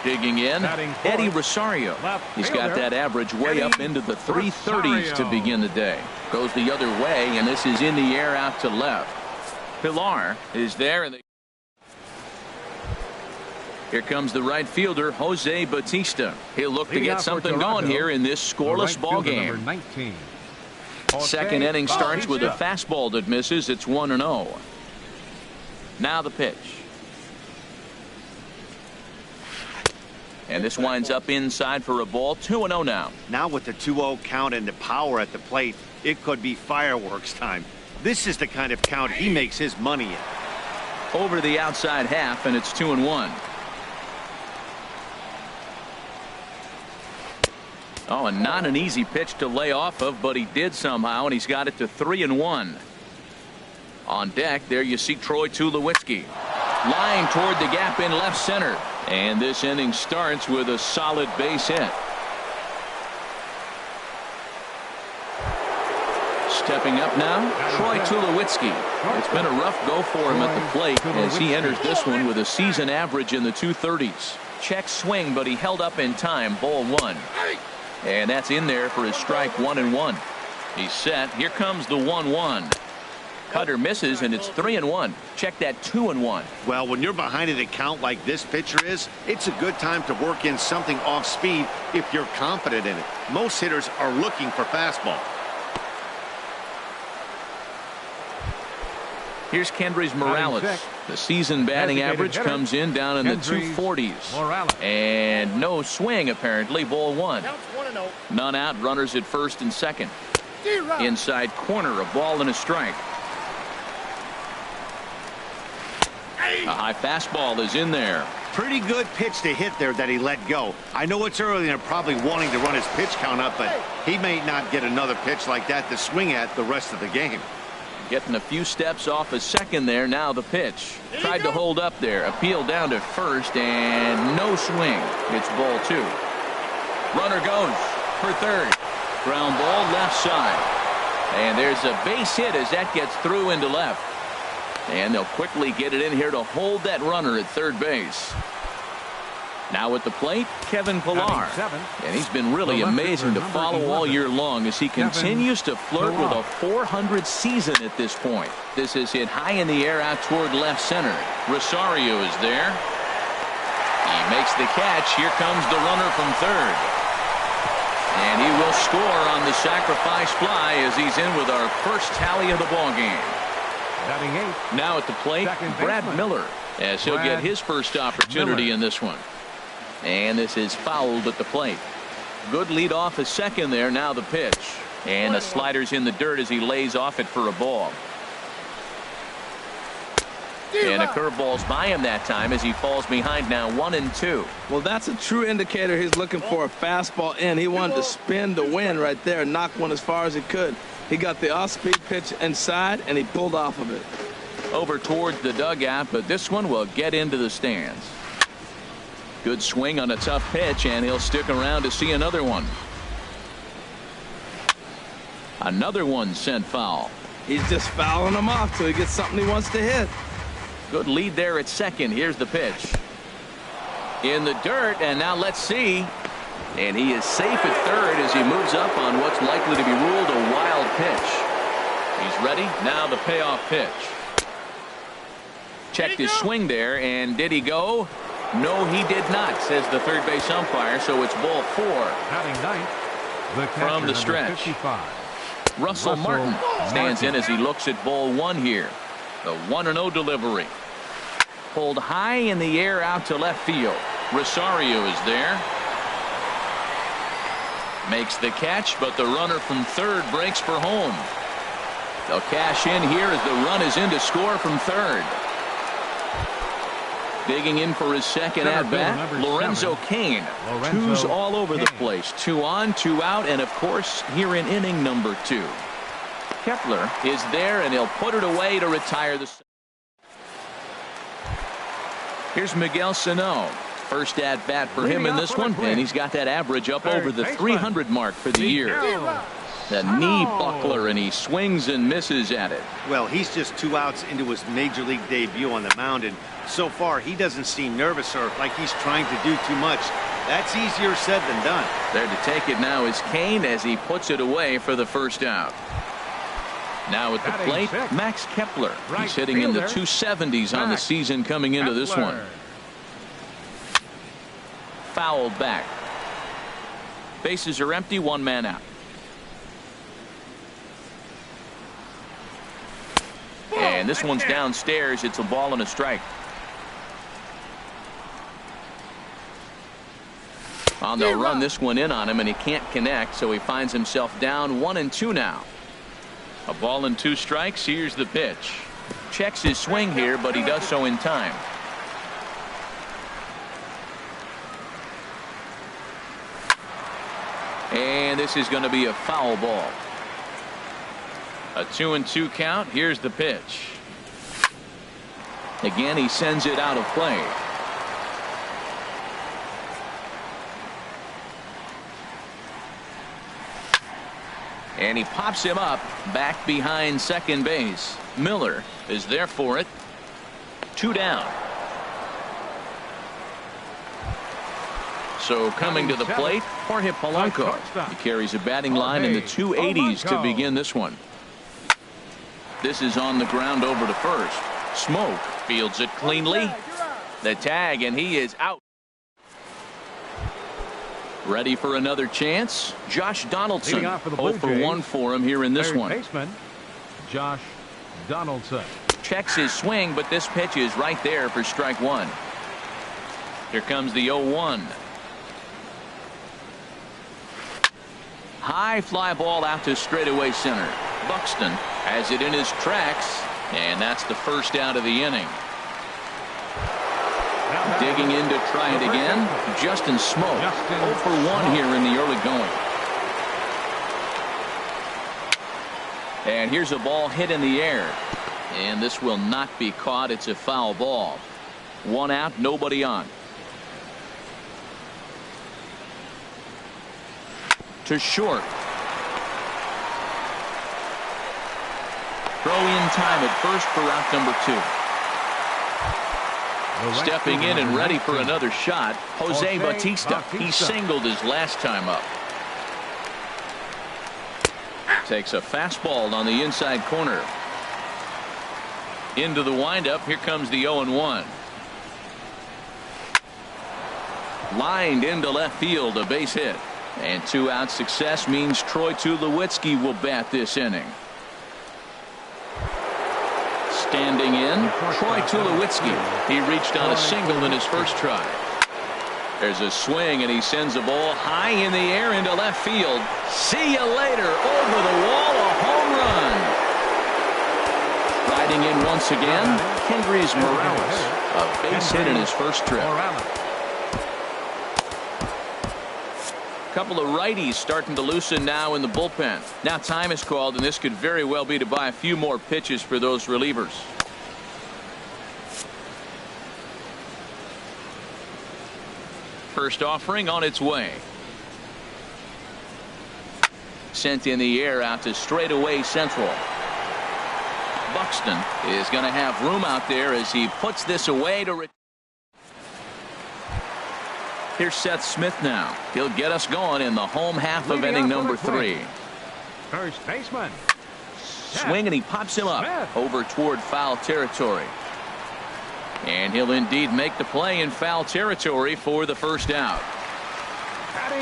Digging in, Eddie Rosario. He's got that average way up into the 330s to begin the day. Goes the other way, and this is in the air out to left. Pilar is there, and here comes the right fielder, Jose Bautista. He'll look to get something going here in this scoreless ball game. Second inning starts with a fastball that misses. It's 1-0. Now the pitch. And this winds up inside for a ball. 2-0 now. Now with the 2-0 count and the power at the plate, it could be fireworks time. This is the kind of count he makes his money in. Over the outside half, and it's 2-1. Oh, and not an easy pitch to lay off of, but he did somehow, and he's got it to 3-1. On deck, there you see Troy Tulowitzki. Lying toward the gap in left center. And this inning starts with a solid base hit. Stepping up now, Troy Tulowitzki. It's been a rough go for him at the plate as he enters this one with a season average in the 230s. Check swing, but he held up in time. Ball 1. And that's in there for his strike 1-1. He's set. Here comes the 1-1. Cutter misses, and it's 3-1. Check that 2-1. Well, when you're behind an account like this pitcher is, it's a good time to work in something off speed if you're confident in it. Most hitters are looking for fastball. Here's Kendrys Morales. The season batting average comes in down in the 240s. And no swing, apparently. Ball one. None out. Runners at first and second. Inside corner. A ball and a strike. A high fastball is in there. Pretty good pitch to hit there that he let go. I know it's early and they're probably wanting to run his pitch count up, but he may not get another pitch like that to swing at the rest of the game. Getting a few steps off a second there. Now the pitch. Tried to hold up there. Appeal down to first and no swing. It's ball two. Runner goes for third. Ground ball left side. And there's a base hit as that gets through into left. And they'll quickly get it in here to hold that runner at third base. Now at the plate, Kevin Pillar. And he's been really amazing to follow all year long as he continues to flirt with a .400 season at this point. This is hit high in the air out toward left center. Rosario is there. He makes the catch. Here comes the runner from third. And he will score on the sacrifice fly as he's in with our first tally of the ballgame. Now at the plate, Brad Miller, as he'll get his first opportunity in this one. And this is fouled at the plate. Good lead off a second there. Now the pitch. And the slider's in the dirt as he lays off it for a ball. And a curveball's by him that time as he falls behind now 1-2. Well, that's a true indicator he's looking for a fastball in. He wanted to spin to win right there and knock one as far as he could. He got the off-speed pitch inside and he pulled off of it. Over towards the dugout, but this one will get into the stands. Good swing on a tough pitch, and he'll stick around to see another one. Another one sent foul. He's just fouling them off till he gets something he wants to hit. Good lead there at second. Here's the pitch. In the dirt, and now let's see. And he is safe at third as he moves up on what's likely to be ruled a wild pitch. He's ready. Now the payoff pitch. Checked his swing there, and did he go? No, he did not, says the third base umpire, so it's ball four. From the stretch. 55. Russell Martin stands in as he looks at ball one here. The 1-0 delivery. Pulled high in the air out to left field. Rosario is there. Makes the catch, but the runner from third breaks for home. They'll cash in here as the run is in to score from third. Digging in for his second at-bat, Lorenzo Cain. Twos all over the place. 2 on, 2 out, and of course here in inning number 2. Kepler is there, and he'll put it away to retire the. Here's Miguel Sano. First at-bat for him in this one, and he's got that average up over the 300 mark for the year. The knee buckler, and he swings and misses at it. Well, he's just 2 outs into his major league debut on the mound, and so far he doesn't seem nervous or like he's trying to do too much. That's easier said than done. There to take it now is Cain as he puts it away for the first out. Now at the plate, Max Kepler. He's hitting in the 270s on the season coming into this one. Fouled back. Bases are empty, 1 man out. And this one's downstairs. It's a ball and a strike. And they'll run this one in on him, and he can't connect, so he finds himself down 1-2 now. A ball and 2 strikes. Here's the pitch. Checks his swing here, but he does so in time. And this is going to be a foul ball. A 2-2 count. Here's the pitch. Again, he sends it out of play. And he pops him up back behind second base. Miller is there for it. 2 down. So coming to the plate, Jorge Polanco. He carries a batting line in the 280s to begin this one. This is on the ground over to first. Smoke fields it cleanly. The tag, and he is out. Ready for another chance. Josh Donaldson. 0 for 1 for him here in this one. Baseman, Josh Donaldson. checks his swing, but this pitch is right there for strike one. Here comes the 0-1. High fly ball out to straightaway center. Buxton has it in his tracks, and that's the first out of the inning. Digging in to try it again, Justin Smoke. 0 for 1 here in the early going. And here's a ball hit in the air. And this will not be caught. It's a foul ball. 1 out, nobody on. To short. Throw in time at first for out number 2. Stepping in and ready for another shot, Jose Bautista. He singled his last time up. Takes a fastball on the inside corner. Into the windup. Here comes the 0-1. Lined into left field, a base hit. And 2-out success means Troy Tulowitzki will bat this inning. Standing in, Troy Tulowitzki. He reached on a single in his first try. There's a swing, and he sends a ball high in the air into left field. See you later. Over the wall, a home run. Riding in once again, Kendrys Morales. A base hit in his first trip. Couple of righties starting to loosen now in the bullpen. Now time is called, and this could very well be to buy a few more pitches for those relievers. First offering on its way. Sent in the air out to straightaway central. Buxton is going to have room out there as he puts this away to Here's Seth Smith now. He'll get us going in the home half of inning number 3. First baseman. Swing, and he pops him up over toward foul territory. And he'll indeed make the play in foul territory for the first out.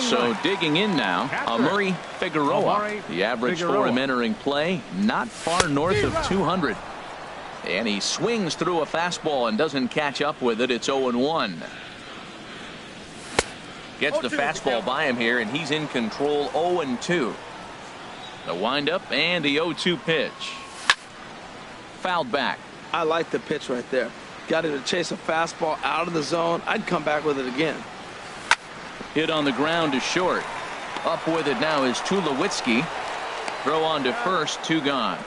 So digging in now, Amuri Figueroa. The average for him entering play, not far north of 200. And he swings through a fastball and doesn't catch up with it. It's 0-1. Gets the fastball by him here, and he's in control. 0-2. The windup and the 0-2 pitch. Fouled back. I like the pitch right there. Got him to chase a fastball out of the zone. I'd come back with it again. Hit on the ground to short. Up with it now is Tulowitzki. Throw on to first, 2 gone.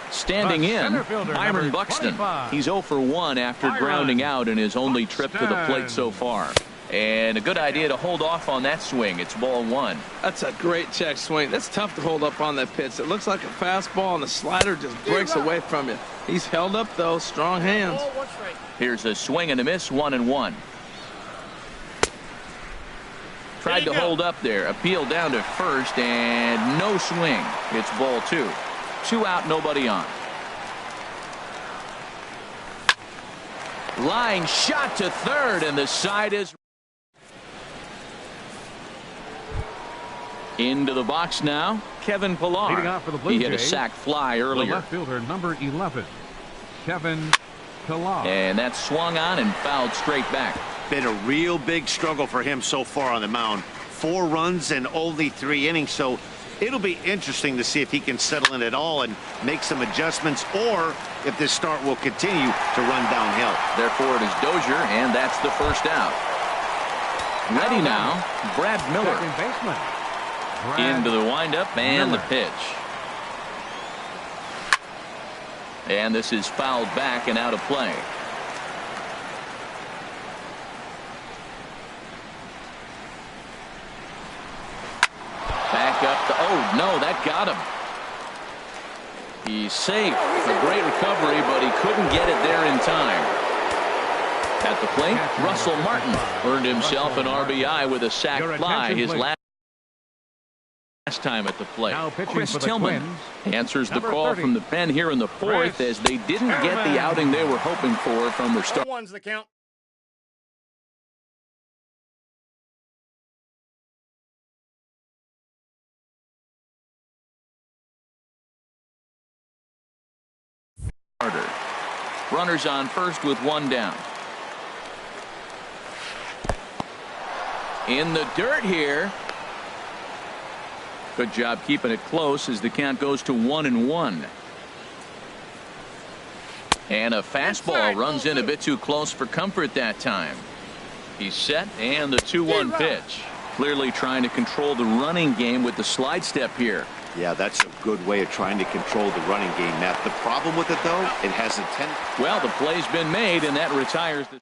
Standing in, Byron Buxton. He's 0 for 1 after grounding out in his only trip to the plate so far. And a good idea to hold off on that swing. It's ball 1. That's a great check swing. That's tough to hold up on that pitch. It looks like a fastball, and the slider just breaks away from you. He's held up, though. Strong hands. Here's a swing and a miss, 1-1. Tried to hold up there. Appeal down to first, and no swing. It's ball 2. 2 out, nobody on. Line shot to third, and the side is into the box now. Kevin Pillar. Leading off for the Blue He hit a Jays, sac fly earlier. The left fielder, number 11, Kevin Pillar. And that swung on and fouled straight back. Been a real big struggle for him so far on the mound. 4 runs and only 3 innings, so it'll be interesting to see if he can settle in at all and make some adjustments, or if this start will continue to run downhill. Therefore, it is Dozier, and that's the first out. Ready now, Brad Miller. Second baseman. Into the windup and the pitch. And this is fouled back and out of play. Back up. Oh, no, that got him. He's safe. A great recovery, but he couldn't get it there in time. At the plate, Russell Martin earned himself an RBI with a sac fly his last time at the plate. Chris Tillman answers the call from the pen here in the 4th, as they didn't get the outing they were hoping for from their start. starter. Runners on first with one down. In the dirt here. Good job keeping it close as the count goes to 1-1. And a fastball runs in a bit too close for comfort that time. He's set, and the 2-1 pitch. Clearly trying to control the running game with the slide step here. Yeah, that's a good way of trying to control the running game, Matt. The problem with it, though, it has a tendency. Well, the play's been made, and that retires the.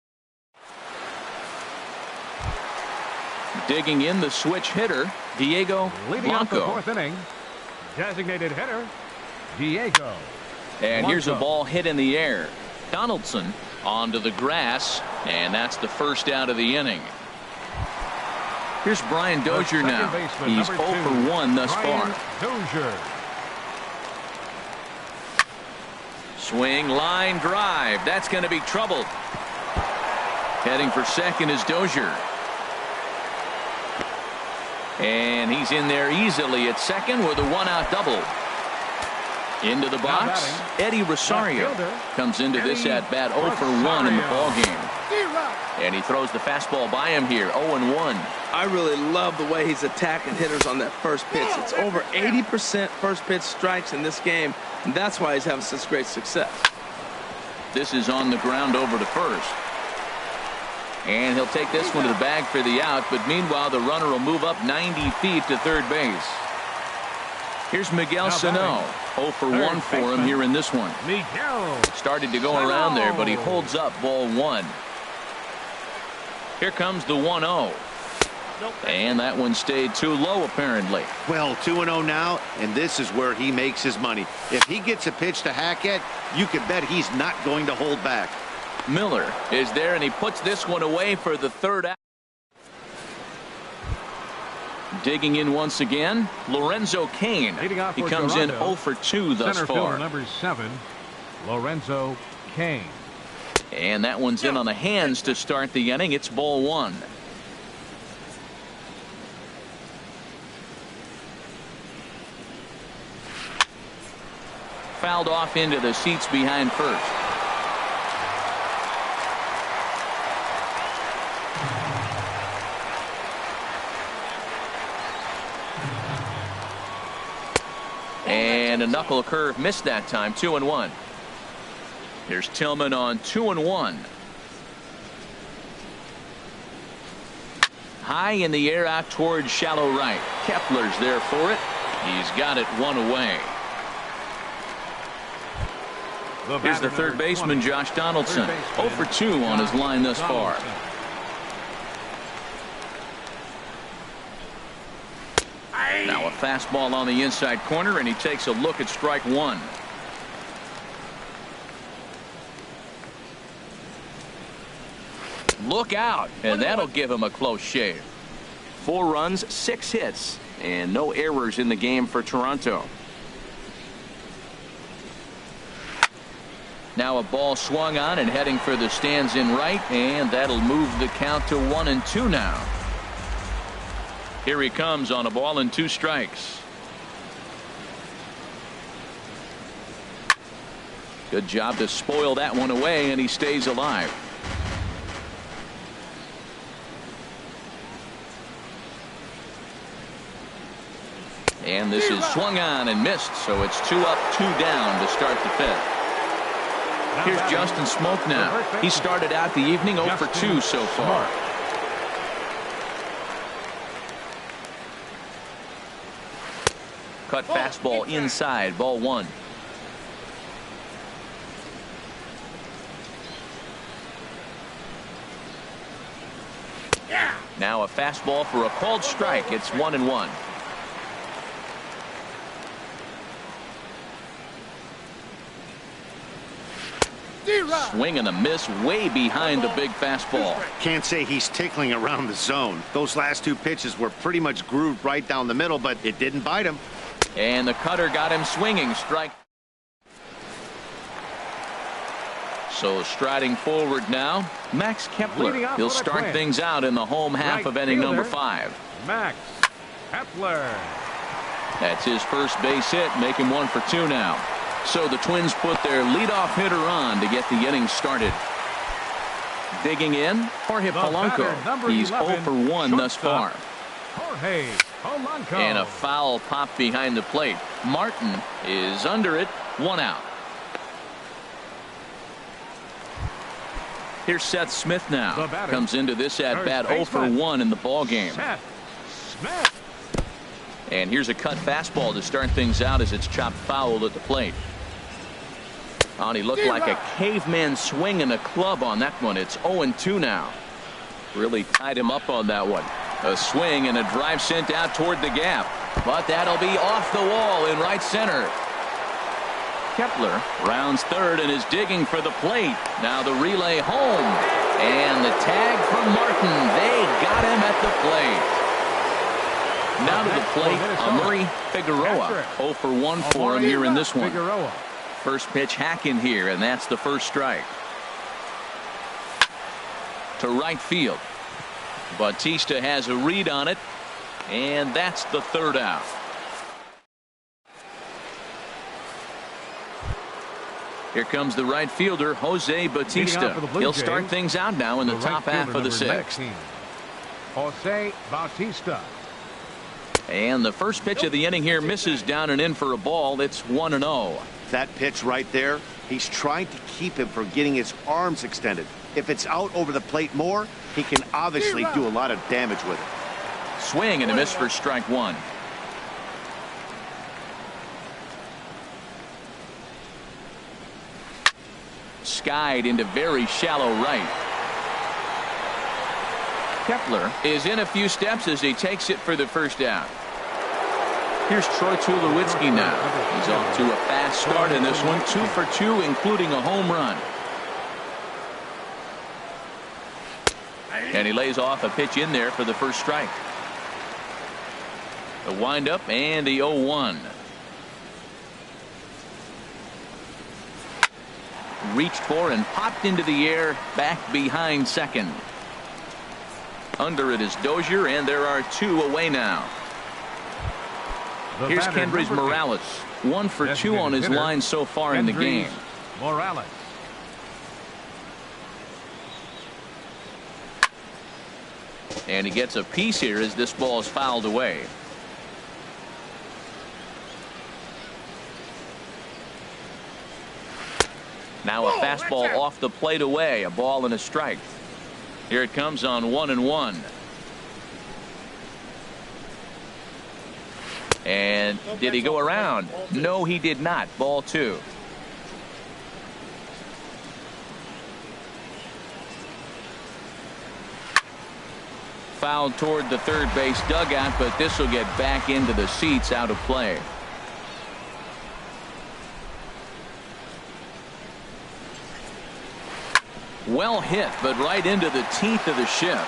Digging in the switch hitter, Diego Leading off the Blanco. fourth inning, designated hitter, Diego. And here's a Blanco. ball hit in the air. Donaldson onto the grass, and that's the first out of the inning. Here's Brian Dozier The now. second baseman, He's number 0 2, for 1 thus Brian far. Dozier. Swing, line, drive. That's going to be trouble. Heading for second is Dozier. And he's in there easily at second with a one-out double. Into the box, Eddie Rosario comes into this at-bat 0 for 1 in the ballgame. And he throws the fastball by him here, 0-1. I really love the way he's attacking hitters on that first pitch. It's over 80% first pitch strikes in this game, and that's why he's having such great success. This is on the ground over to first. And he'll take this one to the bag for the out, but meanwhile the runner will move up 90 feet to third base. Here's Miguel Sano. 0 for 1 for him here in this one. Miguel. Started to go around there, but he holds up ball 1. Here comes the 1-0. And that one stayed too low, apparently. Well, 2-0 now, and this is where he makes his money. If he gets a pitch to hack at, you can bet he's not going to hold back. Miller is there, and he puts this one away for the third out. Digging in once again, Lorenzo Cain. Leading off He for comes in Toronto, 0 for 2 thus Center far. fielder number 7, Lorenzo Cain. And that one's in on the hands to start the inning. It's ball 1. Fouled off into the seats behind first. And a knuckle curve missed that time. 2-1. Here's Tillman on 2-1. High in the air out towards shallow right. Kepler's there for it. He's got it one away. Here's the third baseman, Josh Donaldson. 0 for 2 on his line thus far. Now a fastball on the inside corner, and he takes a look at strike 1. Look out, and that'll give him a close shave. 4 runs, 6 hits, and no errors in the game for Toronto. Now a ball swung on and heading for the stands in right, and that'll move the count to 1-2 now. Here he comes on a ball and 2 strikes. Good job to spoil that one away, and he stays alive. And this is swung on and missed, so it's 2 up, 2 down to start the 5th. Here's Justin Smoke now. He started out the evening 0 for 2 so far. Cut fastball inside, ball 1. Now a fastball for a called strike. It's 1-1. Swing and a miss way behind the big fastball. Can't say he's tickling around the zone. Those last 2 pitches were pretty much grooved right down the middle, but it didn't bite him. And the cutter got him swinging. Strike. So striding forward now, Max Kepler. He'll start things out in the home half of inning number 5. Max Kepler. That's his first base hit, making 1 for 2 now. So the Twins put their leadoff hitter on to get the inning started. Digging in, Jorge Polanco. He's 0 for 1 thus far. Jorge Polanco. And a foul pop behind the plate. Martin is under it, 1 out. Here's Seth Smith now. Comes into this at bat 0 for 1 in the ball game. And here's a cut fastball to start things out as it's chopped foul at the plate. And he looked like a caveman swinging a club on that one. It's 0-2 now. Really tied him up on that one. A swing and a drive sent out toward the gap. But that'll be off the wall in right center. Kepler rounds third and is digging for the plate. Now the relay home. And the tag from Martin. They got him at the plate. Now to the plate, Amuri Figueroa. 0 for 1 for him here in this one. First pitch hacking here, and that's the first strike. To right field. Bautista has a read on it, and that's the third out. Here comes the right fielder, Jose Bautista. He'll start things out now in the top half of the sixth. Jose Bautista. And the first pitch of the inning here misses down and in for a ball. It's 1-0. That pitch right there, he's trying to keep him from getting his arms extended. If it's out over the plate more, he can obviously do a lot of damage with it. Swing and a miss for strike one. Skied into very shallow right. Kepler is in a few steps as he takes it for the first out. Here's Troy Tulowitzki now. He's off to a fast start in this one. 2 for 2, including a home run. And he lays off a pitch in there for the first strike. The windup and the 0-1. Reached for and popped into the air back behind second. Under it is Dozier, and there are 2 away now. Here's Kendrys Morales. 1 for 2 on his line so far in the game. Morales. And he gets a piece here as this ball is fouled away. Now a fastball off the plate away. A ball and a strike. Here it comes on 1-1. And did he go around? No, he did not. Ball 2. Fouled toward the third base dugout, but this will get back into the seats, out of play. Well hit, but right into the teeth of the ship.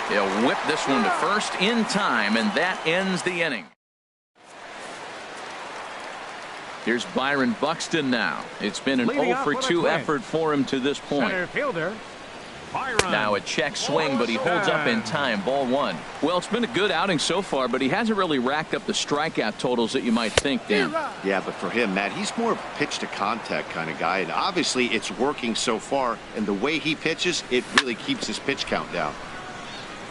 He'll whip this one to first in time, and that ends the inning. Here's Byron Buxton now. It's been an 0 for 2 effort for him to this point. Center fielder, Byron. Now a check swing, but he holds up in time. Ball 1. Well, it's been a good outing so far, but he hasn't really racked up the strikeout totals that you might think, Dan. Yeah, but for him, Matt, he's more of a pitch to contact kind of guy, and obviously it's working so far, and the way he pitches, it really keeps his pitch count down.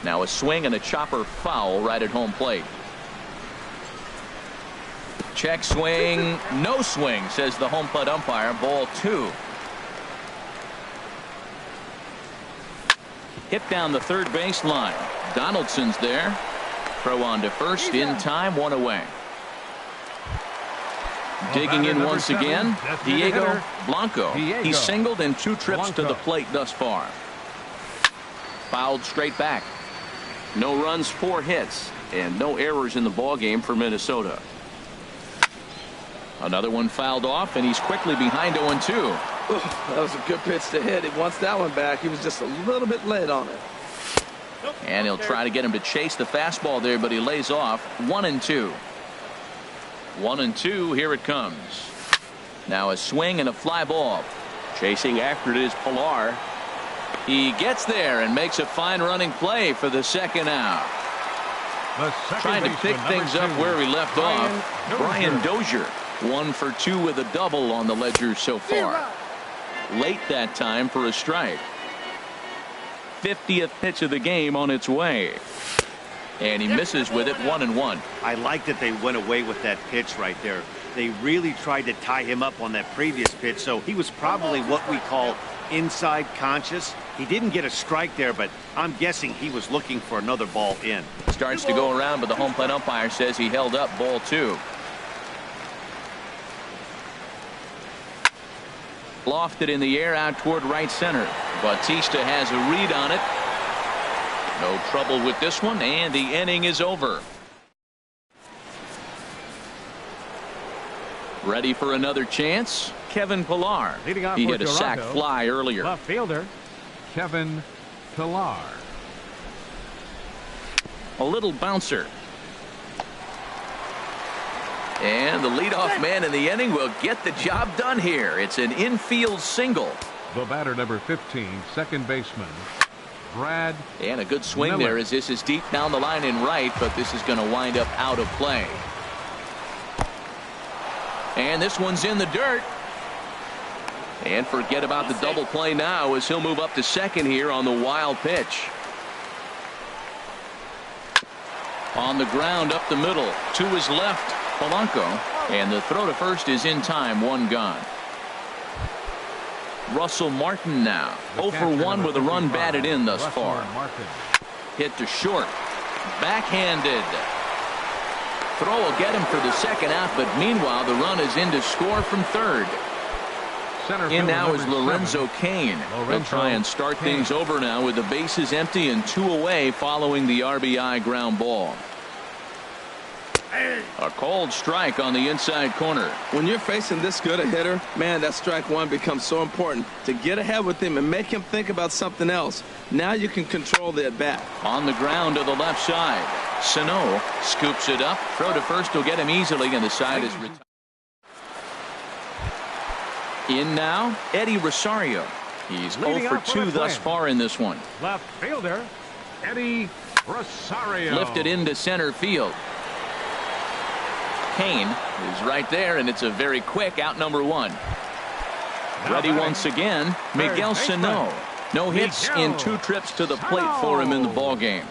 Now a swing and a chopper foul right at home plate. Check swing, no swing, says the home plate umpire. Ball 2. Hit down the third baseline. Donaldson's there. Throw on to first in time, 1 away. Digging in once again, Diego Blanco. He's singled in 2 trips to the plate thus far. Fouled straight back. No runs, 4 hits, and no errors in the ballgame for Minnesota. Another one fouled off, and he's quickly behind 0-2. That was a good pitch to hit. He wants that one back. He was just a little bit late on it. And he'll try to get him to chase the fastball there, but he lays off. 1-2. 1-2. Here it comes. Now a swing and a fly ball. Chasing after it is Pilar. He gets there and makes a fine running play for the second out. Trying to pick things up where he left off. Brian Dozier 1 for 2 with a double on the ledger so far. Late that time for a strike. 50th pitch of the game on its way. And he misses with it, 1-1. I like that they went away with that pitch right there. They really tried to tie him up on that previous pitch, so he was probably what we call inside conscious. He didn't get a strike there, but I'm guessing he was looking for another ball in. Starts to go around, but the home plate umpire says he held up ball 2. Lofted in the air out toward right center. Bautista has a read on it. No trouble with this one, and the inning is over. Ready for another chance? Kevin Pillar. Leading off He for hit a sac Toronto, fly earlier. left fielder Kevin Pillar. A little bouncer. And the leadoff man in the inning will get the job done here. It's an infield single. The batter, number 15, second baseman Brad. And a good swing Miller. there as this is deep down the line in right, but this is going to wind up out of play. And this one's in the dirt. And forget about the double play now as he'll move up to second here on the wild pitch. On the ground up the middle to his left, Polanco, and the throw to first is in time, 1 gone. Russell Martin now 0 for 1 with a run batted in thus far. Hit to short, backhanded. Throw will get him for the second out, but meanwhile the run is in to score from third. In now is Lorenzo Cain. He'll try and start things over now with the bases empty and 2 away following the RBI ground ball. A cold strike on the inside corner. When you're facing this good a hitter, man, that strike one becomes so important to get ahead with him and make him think about something else. Now you can control the at bat. On the ground to the left side. Sano scoops it up. Throw to first will get him easily, and the side is retired. In now, Eddie Rosario. He's 0 for 2 thus far in this one. Left fielder Eddie Rosario. Lifted into center field. Cain is right there, and it's a very quick out number 1. Ready once again, Miguel Sano. No hits in 2 trips to the plate for him in the ball game.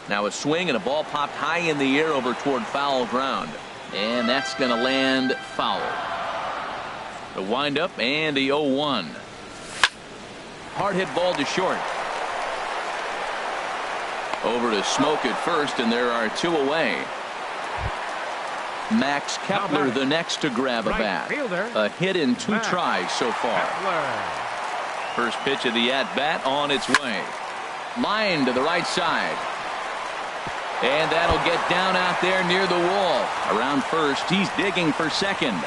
Now a swing and a ball popped high in the air over toward foul ground, and that's going to land foul. The windup and the 0-1. Hard hit ball to short. Over to Smoke at first, and there are 2 away. Max Kepler the next to grab a bat. A hit in 2 tries so far. First pitch of the at-bat on its way. Line to the right side. And that'll get down out there near the wall. Around first, he's digging for second.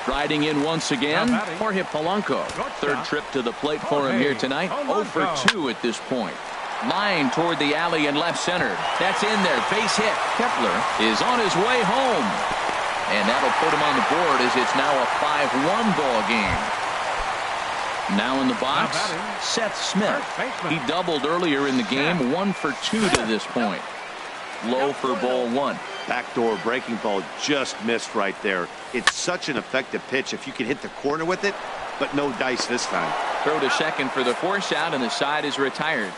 Striding in once again, Jorge Polanco. Third trip to the plate for him here tonight. 0 for 2 at this point. Line toward the alley and left center. That's in there. Base hit. Kepler is on his way home. And that'll put him on the board as it's now a 5-1 ball game. Now in the box, Seth Smith. He doubled earlier in the game. 1 for 2 to this point. Low for ball 1. Backdoor breaking ball just missed right there. It's such an effective pitch if you can hit the corner with it, but no dice this time. Throw to second for the force out, and the side is retired.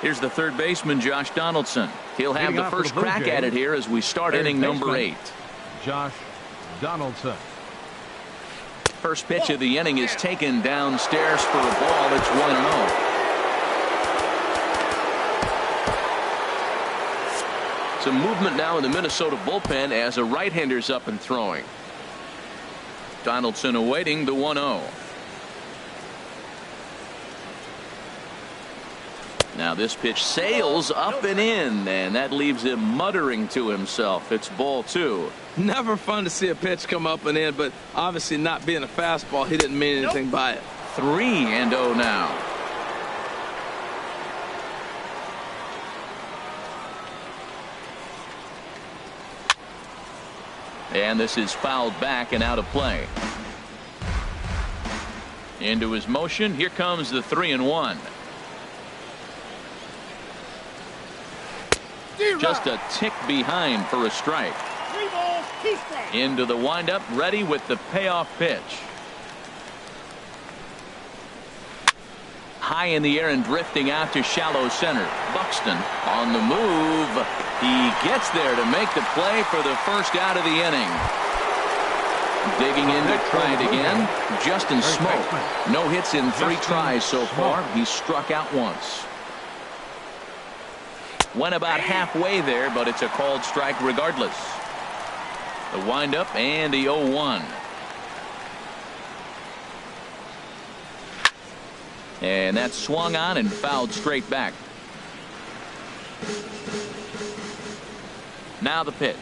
Here's the third baseman, Josh Donaldson. He'll have the first crack at it here as we start inning number 8. Josh Donaldson. First pitch of the inning is taken downstairs for a ball. It's 1-0. Some movement now in the Minnesota bullpen as a right-hander's up and throwing. Donaldson awaiting the 1-0. Now this pitch sails up and in, and that leaves him muttering to himself. It's ball 2. Never fun to see a pitch come up and in, but obviously not being a fastball, he didn't mean anything by it. 3-0 now. And this is fouled back and out of play. Into his motion. Here comes the 3-1. Just a tick behind for a strike. 3 balls, 2 strikes. Into the windup, ready with the payoff pitch. High in the air and drifting out to shallow center. Buxton on the move. He gets there to make the play for the first out of the inning. Digging in to try it again. Justin Smoke. No hits in 3 tries so far. He's struck out once. Went about halfway there, but it's a called strike regardless. The windup and the 0-1. And that swung on and fouled straight back. Now the pitch.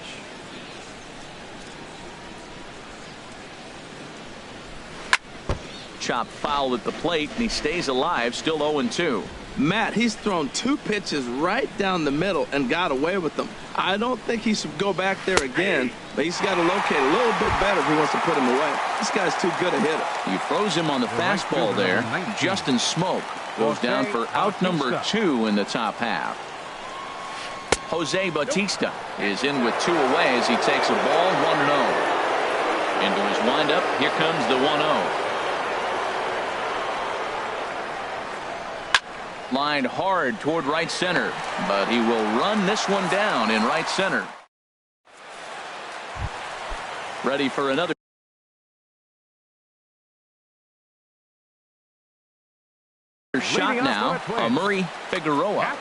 Chop foul at the plate, and he stays alive, still 0-2. Matt, he's thrown 2 pitches right down the middle and got away with them. I don't think he should go back there again, but he's got to locate a little bit better if he wants to put him away. This guy's too good a hitter. He throws him on the fastball there. Justin Smoke goes down for out number 2 in the top half. Jose Bautista is in with 2 away as he takes a ball 1-0. Into his windup, here comes the 1-0. Lined hard toward right center, but he will run this one down in right center. Ready for another shot now. Murray Figueroa.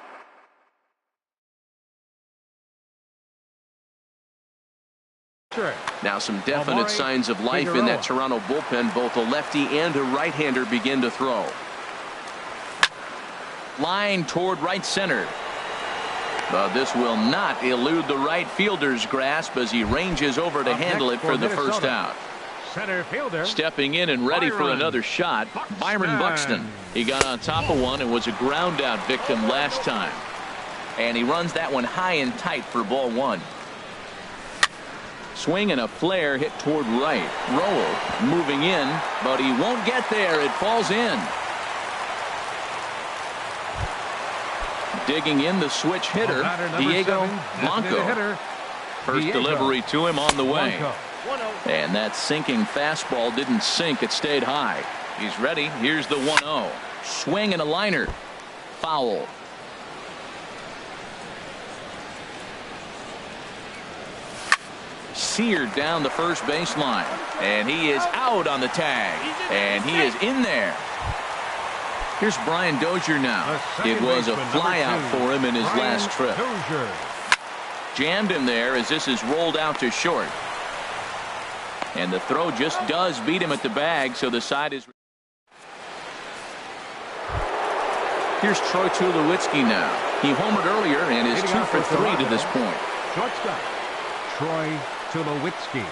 Now some definite signs of life in that Toronto bullpen. Both a lefty and a right-hander begin to throw. Line toward right center. But this will not elude the right fielder's grasp as he ranges over to handle it for the first out. Center fielder. Stepping in and ready for another shot, Byron Buxton. He got on top of one and was a ground out victim last time. And he runs that one high and tight for ball 1. Swing and a flare hit toward right. Roll moving in, but he won't get there. It falls in. Digging in the switch hitter, Diego Blanco. First delivery to him on the way. And that sinking fastball didn't sink. It stayed high. He's ready. Here's the 1-0. Swing and a liner. Foul. Seared down the first baseline. And he is out on the tag. And he is in there. Here's Brian Dozier now. It was a flyout for him in his last trip. Jammed him there as this is rolled out to short. And the throw just does beat him at the bag, so the side is. Here's Troy Tulowitzki now. He homered earlier and is 2 for 3 to this point. Shortstop, Troy Tulowitzki.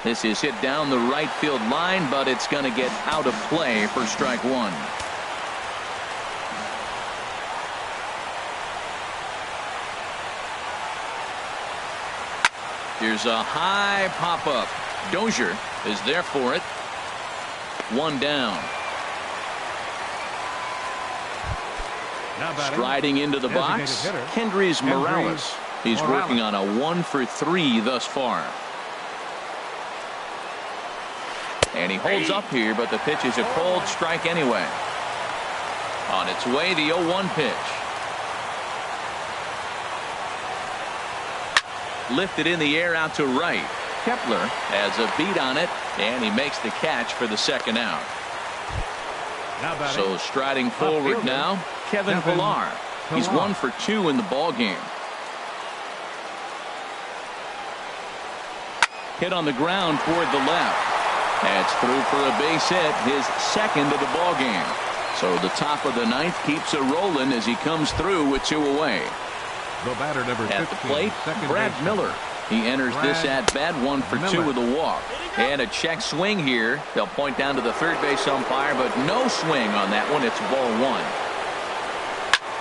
This is hit down the right field line, but it's going to get out of play for strike 1. Here's a high pop-up. Dozier is there for it. 1 down. Striding into the box, Kendrys Morales. He's working on a 1 for 3 thus far. And he holds up here, but the pitch is a cold strike anyway. On its way, the 0-1 pitch. Lifted in the air out to right. Kepler has a beat on it, and he makes the catch for the second out. So striding forward now, Kevin Pillar. He's 1 for 2 in the ball game. Hit on the ground toward the left. That's through for a base hit, his second of the ball game. So the top of the 9th keeps it rolling as he comes through with 2 away. The batter number 15, at the plate, Brad Miller. He enters this at bat 1 for 2 with a walk. And a check swing here. They'll point down to the third base umpire, but no swing on that one. It's ball 1.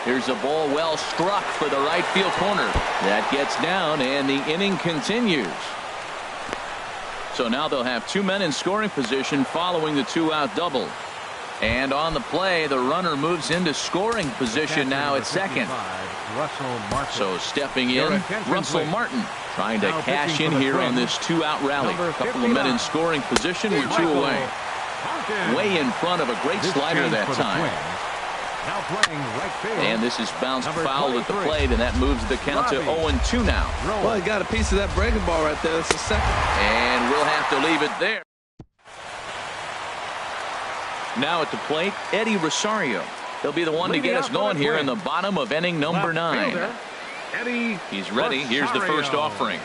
Here's a ball well struck for the right field corner. That gets down, and the inning continues. So now they'll have 2 men in scoring position following the 2-out double. And on the play, the runner moves into scoring position now at second. So stepping in, Russell Martin trying to cash in here on this two-out rally. A couple of men in scoring position. We're two away. Way in front of a great slider that time. And this is bounced foul at the plate, and that moves the count to 0-2 now. Well, he got a piece of that breaking ball right there. That's the second. And we'll have to leave it there. Now at the plate, Eddie Rosario. He'll be the one to get us going here in the bottom of inning number 9. He's ready. Here's the first offering.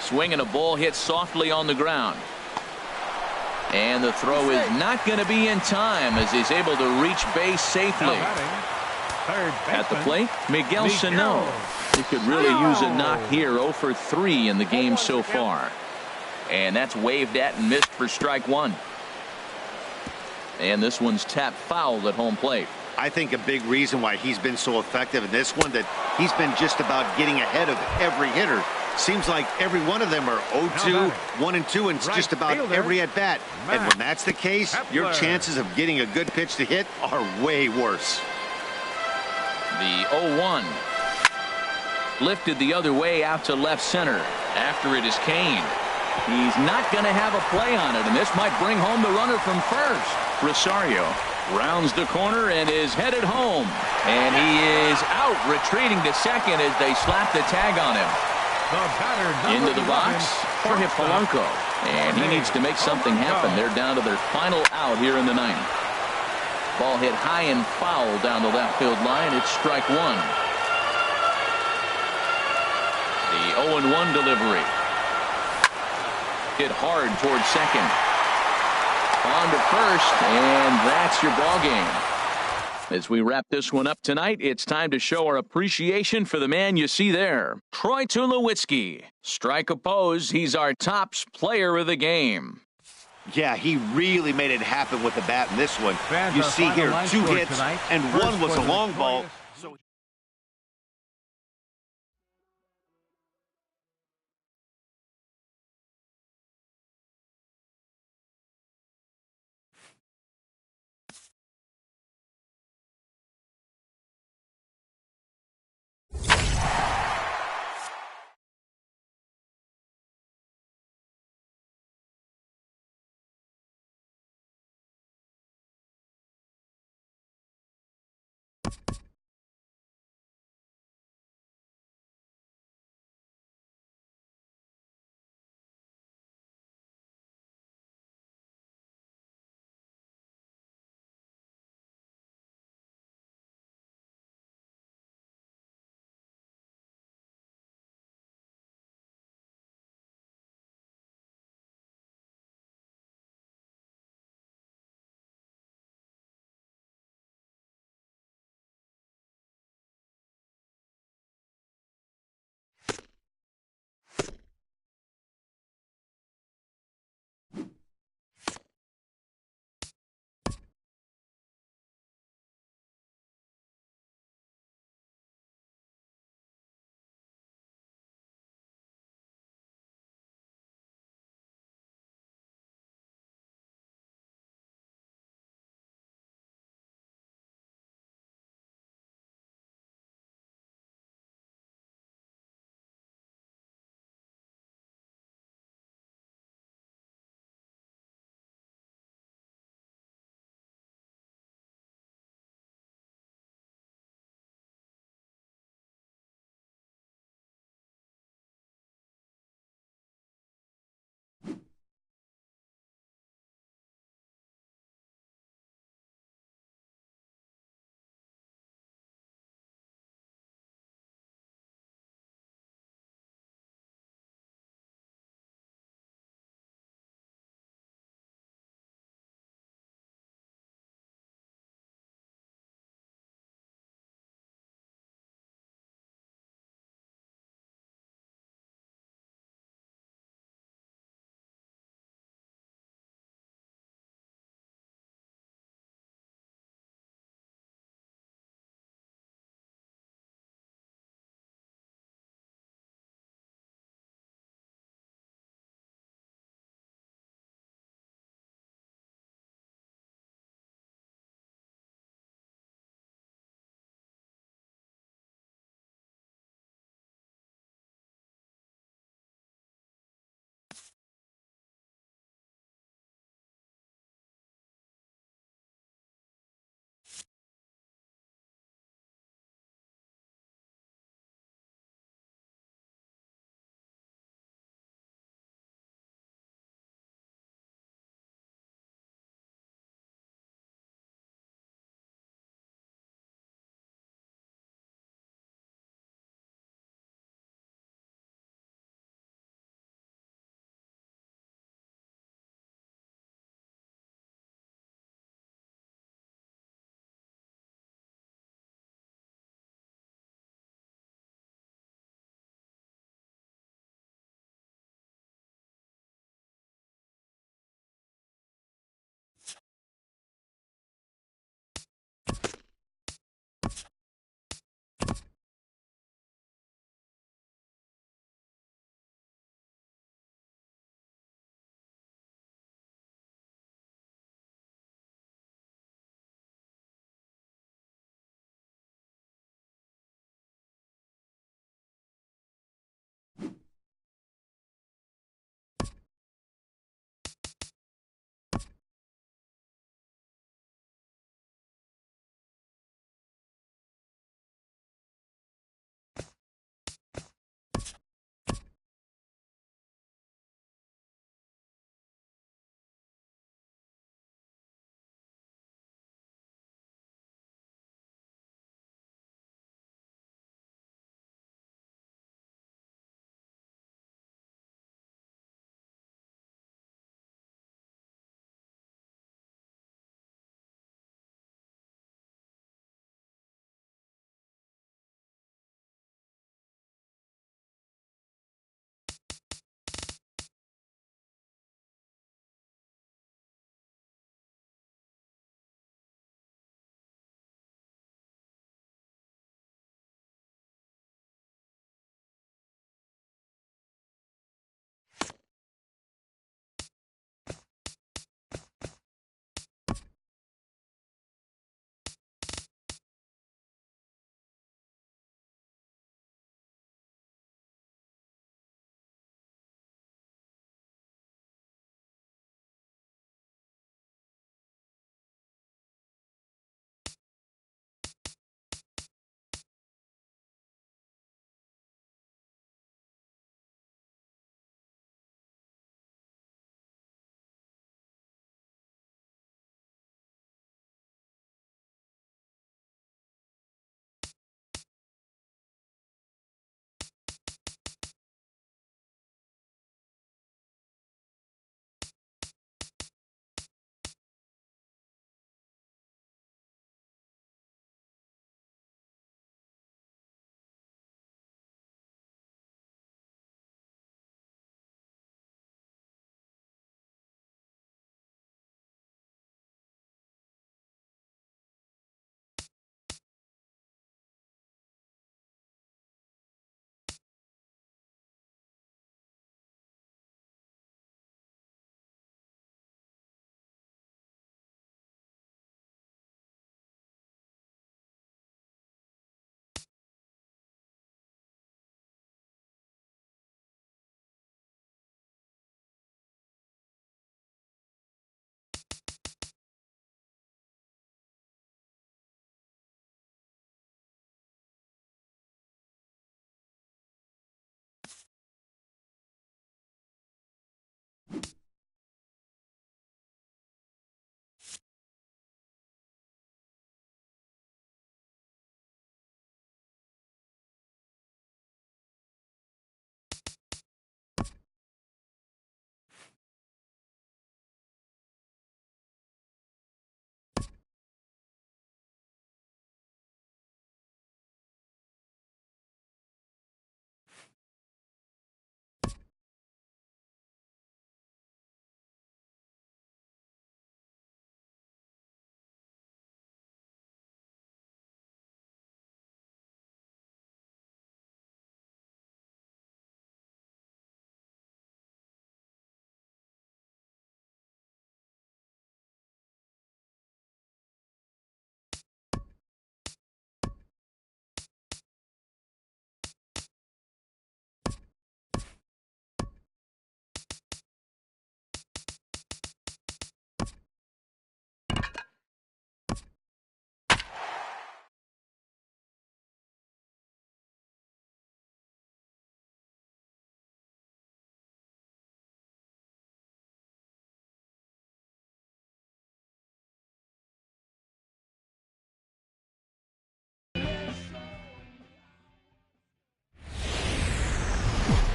Swinging a ball hit softly on the ground. And the throw is not going to be in time as he's able to reach base safely. At the plate, Miguel Sano. He could really use a knock here. 0 for 3 in the game so far. And that's waved at and missed for strike one. And this one's tapped foul at home plate. I think a big reason why he's been so effective in this one, that he's been just about getting ahead of every hitter. Seems like every one of them are 0-2, 1-2, and just about every at-bat. And when that's the case, your chances of getting a good pitch to hit are way worse. The 0-1. Lifted the other way out to left center. After it is Kane. He's not going to have a play on it, and this might bring home the runner from first. Rosario rounds the corner and is headed home. And he is out, retreating to second as they slap the tag on him. Into the box, Jorge Polanco. And he needs to make something happen. They're down to their final out here in the 9th. Ball hit high and foul down the left field line. It's strike one. The 0-1 delivery. Hit hard towards second. On to first, and that's your ball game. As we wrap this one up tonight, it's time to show our appreciation for the man you see there, Troy Tulowitzki. Strike oppose, he's our tops player of the game. Yeah, he really made it happen with the bat in this one. You see here 2 hits, and one was a long ball.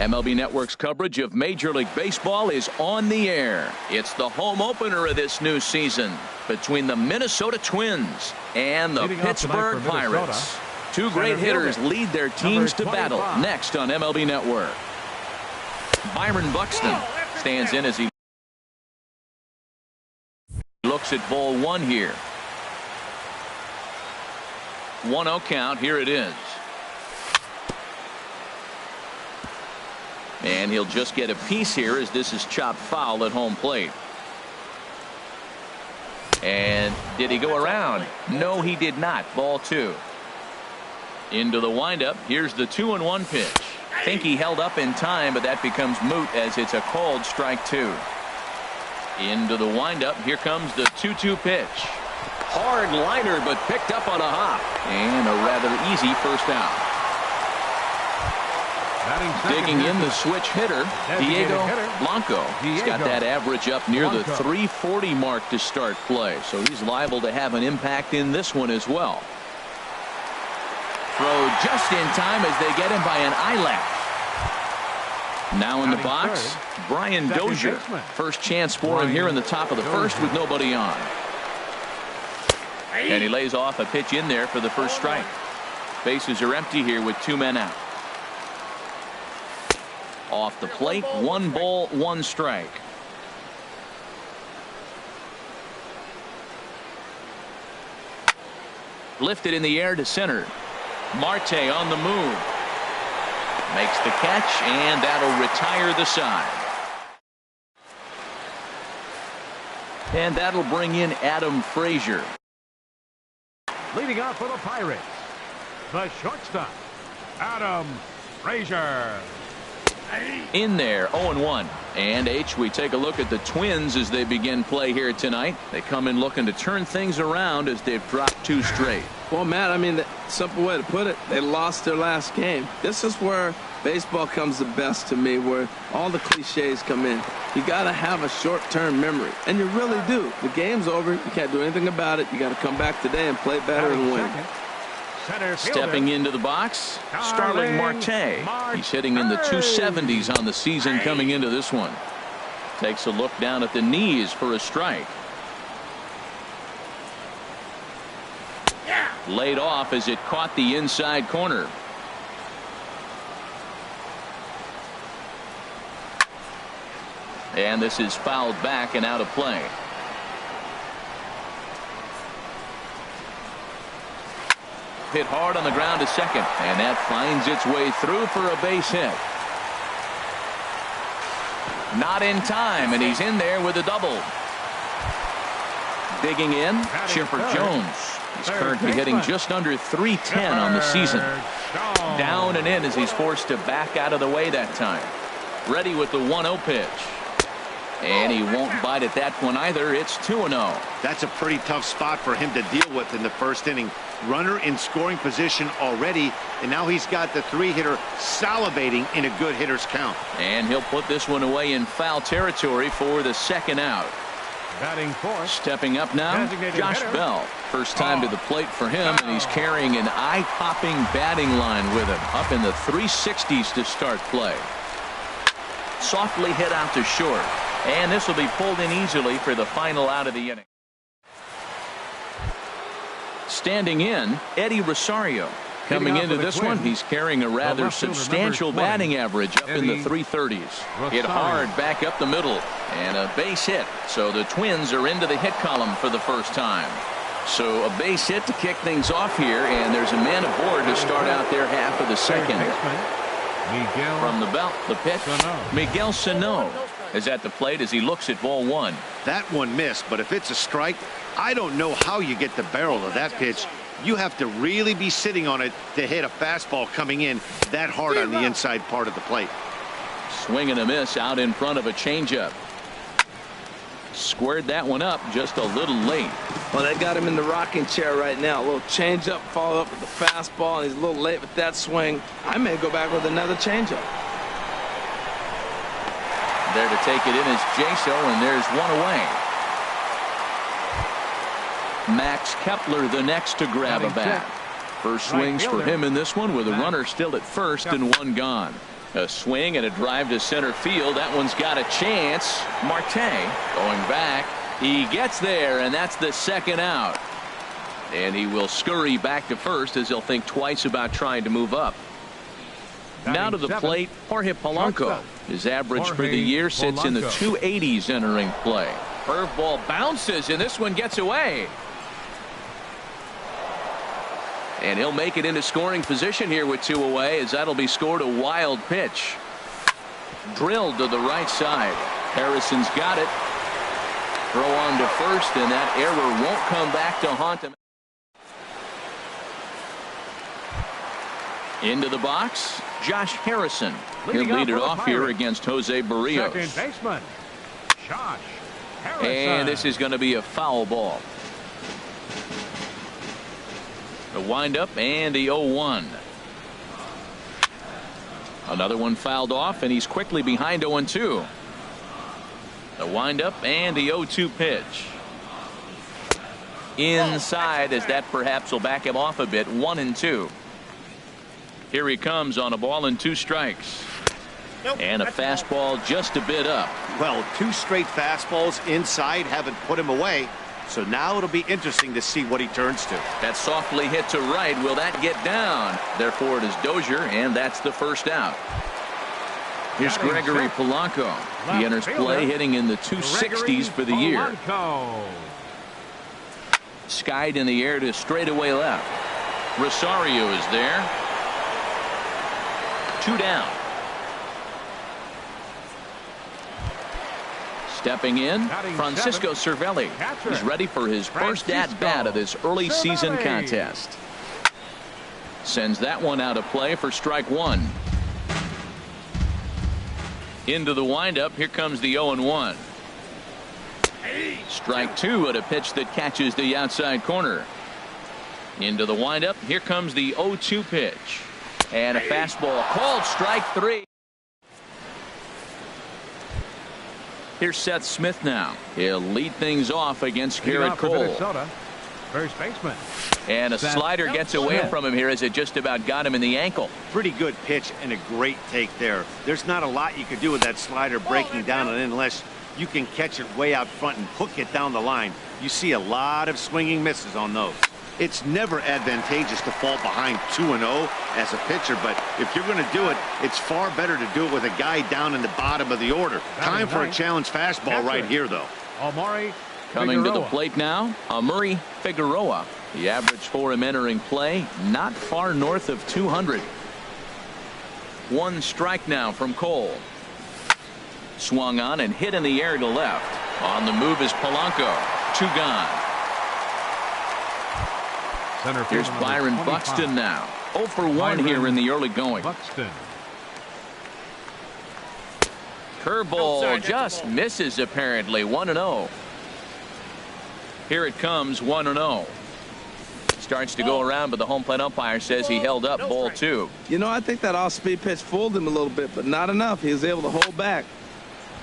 MLB Network's coverage of Major League Baseball is on the air. It's the home opener of this new season between the Minnesota Twins and the Pittsburgh Pirates. Two great hitters lead their teams to battle next on MLB Network. Byron Buxton stands in as he looks at ball one here. 1-0 count. Here it is. And he'll just get a piece here as this is chopped foul at home plate. And did he go around? No, he did not. Ball two. Into the windup. Here's the 2-1 pitch. Think he held up in time, but that becomes moot as it's a called strike two. Into the windup. Here comes the 2-2 pitch. Hard liner, but picked up on a hop. And a rather easy first out. Digging in the switch hitter, Diego Blanco. He's got that average up near the 340 mark to start play, so he's liable to have an impact in this one as well. Throw just in time as they get him by an eyelash. Now in the box, Brian Dozier. First chance for him here in the top of the first with nobody on. And he lays off a pitch in there for the first strike. Bases are empty here with two men out. Off the plate, 1 ball, 1 strike. Lifted in the air to center. Marte on the move. Makes the catch, and that'll retire the side. And that'll bring in Adam Frazier. Leading off for the Pirates, the shortstop, Adam Frazier. In there, 0-1. And H, we take a look at the Twins as they begin play here tonight. They come in looking to turn things around as they've dropped 2 straight. Well, Matt, I mean, the simple way to put it, they lost their last game. This is where baseball comes the best to me, where all the cliches come in. You got to have a short-term memory, and you really do. The game's over. You can't do anything about it. You got to come back today and play better and win. Stepping into the box, Starling Marte. He's hitting in the 270s on the season coming into this one. Takes a look down at the knees for a strike. Laid off as it caught the inside corner. And this is fouled back and out of play. Hit hard on the ground to second, and that finds its way through for a base hit. Not in time, and he's in there with a double. Digging in, Chipper Jones. He's currently hitting just under 310 on the season. Down and in as he's forced to back out of the way that time. Ready with the 1-0 pitch. And he won't bite at that one either. It's 2-0. That's a pretty tough spot for him to deal with in the first inning. Runner in scoring position already, and now he's got the 3-hitter salivating in a good hitter's count. And he'll put this one away in foul territory for the second out. Batting fourth. Stepping up now, Josh Bell. First time to the plate for him, and he's carrying an eye-popping batting line with him. Up in the 360s to start play. Softly hit out to short. And this will be pulled in easily for the final out of the inning. Standing in, Eddie Rosario. Coming into this one, he's carrying a rather substantial batting average up in the 330s. Hit hard back up the middle and a base hit. So the Twins are into the hit column for the first time. So a base hit to kick things off here, and there's a man aboard to start out their half of the second. From the belt, the pitch, Miguel Sano is at the plate as he looks at ball one. That one missed, but if it's a strike, I don't know how you get the barrel of that pitch. You have to really be sitting on it to hit a fastball coming in that hard on the inside part of the plate. Swing and a miss out in front of a changeup. Squared that one up just a little late. Well, they got him in the rocking chair right now. A little changeup, followed up with the fastball, and he's a little late with that swing. I may go back with another changeup. There to take it in is Jaso, and there's one away. Max Kepler the next to grab a bat. First swings for him in this one with a runner still at first and one gone. A swing and a drive to center field. That one's got a chance. Marte going back. He gets there, and that's the second out. And he will scurry back to first as he'll think twice about trying to move up. Now to the plate, Jorge Polanco. His average for the year sits in the 280s entering play. Curveball bounces, and this one gets away. And he'll make it into scoring position here with 2 away, as that'll be scored. A wild pitch. Drilled to the right side. Harrison's got it. Throw on to first, and that error won't come back to haunt him. Into the box, Josh Harrison. He'll lead it off here against Jose Barrios. Second baseman, Josh Harrison. And this is going to be a foul ball. The windup and the 0-1. Another one fouled off, and he's quickly behind 0-2. The windup and the 0-2 pitch. Inside, as that perhaps will back him off a bit. 1-2. Here he comes on a ball and 2 strikes. And a fastball just a bit up. Well, 2 straight fastballs inside haven't put him away. So now it'll be interesting to see what he turns to. That softly hit to right. Will that get down? Therefore, it is Dozier, and that's the first out. Here's Gregory Polanco. He enters play hitting in the 260s for the year. Skied in the air to straightaway left. Rosario is there. 2 down. Stepping in, Francisco Cervelli. He's ready for his first at-bat of this early season contest. Sends that one out of play for strike 1. Into the windup. Here comes the 0-1. Strike 2 at a pitch that catches the outside corner. Into the windup. Here comes the 0-2 pitch. And a fastball called strike 3. Here's Seth Smith now. He'll lead things off against Garrett Cole. First baseman. And a slider gets away from him here as it just about got him in the ankle. Pretty good pitch and a great take there. There's not a lot you could do with that slider breaking down and in unless you can catch it way out front and hook it down the line. You see a lot of swinging misses on those. It's never advantageous to fall behind 2-0 as a pitcher, but if you're going to do it, it's far better to do it with a guy down in the bottom of the order. Time for a challenge fastball right here, though. Amari coming Figueroa. to the plate now, Amari Figueroa. The average for him entering play, not far north of 200. 1 strike now from Cole. Swung on and hit in the air to left. On the move is Polanco. 2 gone. Here's Byron Buxton now. 0 for 1 here in the early going. Buxton. Curveball just misses apparently. 1-0. Here it comes. 1-0. Starts to go around, but the home plate umpire says he held up. Ball 2. You know, I think that off-speed pitch fooled him a little bit, but not enough. He was able to hold back.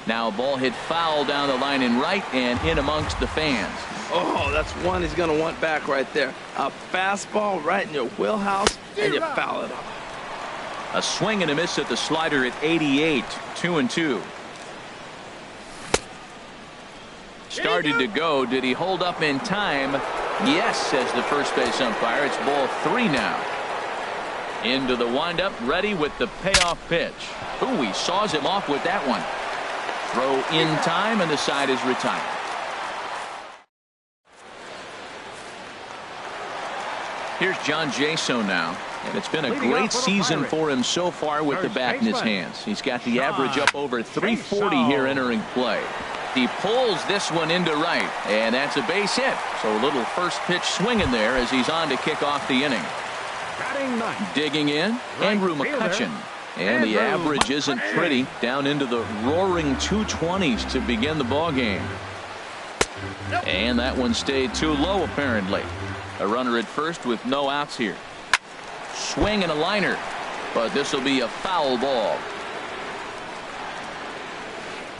Now a ball hit foul down the line in right and in amongst the fans. Oh, that's one he's going to want back right there. A fastball right in your wheelhouse, and you foul it off. A swing and a miss at the slider at 88. 2-2. Started to go. Did he hold up in time? Yes, says the first base umpire. It's ball 3 now. Into the windup, ready with the payoff pitch. Ooh, he saws him off with that one. Throw in time, and the side is retired. Here's John Jaso now. And it's been a great season for him so far with the bat in his hands. He's got the average up over 340 here entering play. He pulls this one into right, and that's a base hit. So a little first pitch swing in there as he's on to kick off the inning. Digging in, Andrew McCutchen. And the average isn't pretty, down into the roaring 220s to begin the ball game. And that one stayed too low apparently. A runner at first with no outs here. Swing and a liner, but this will be a foul ball.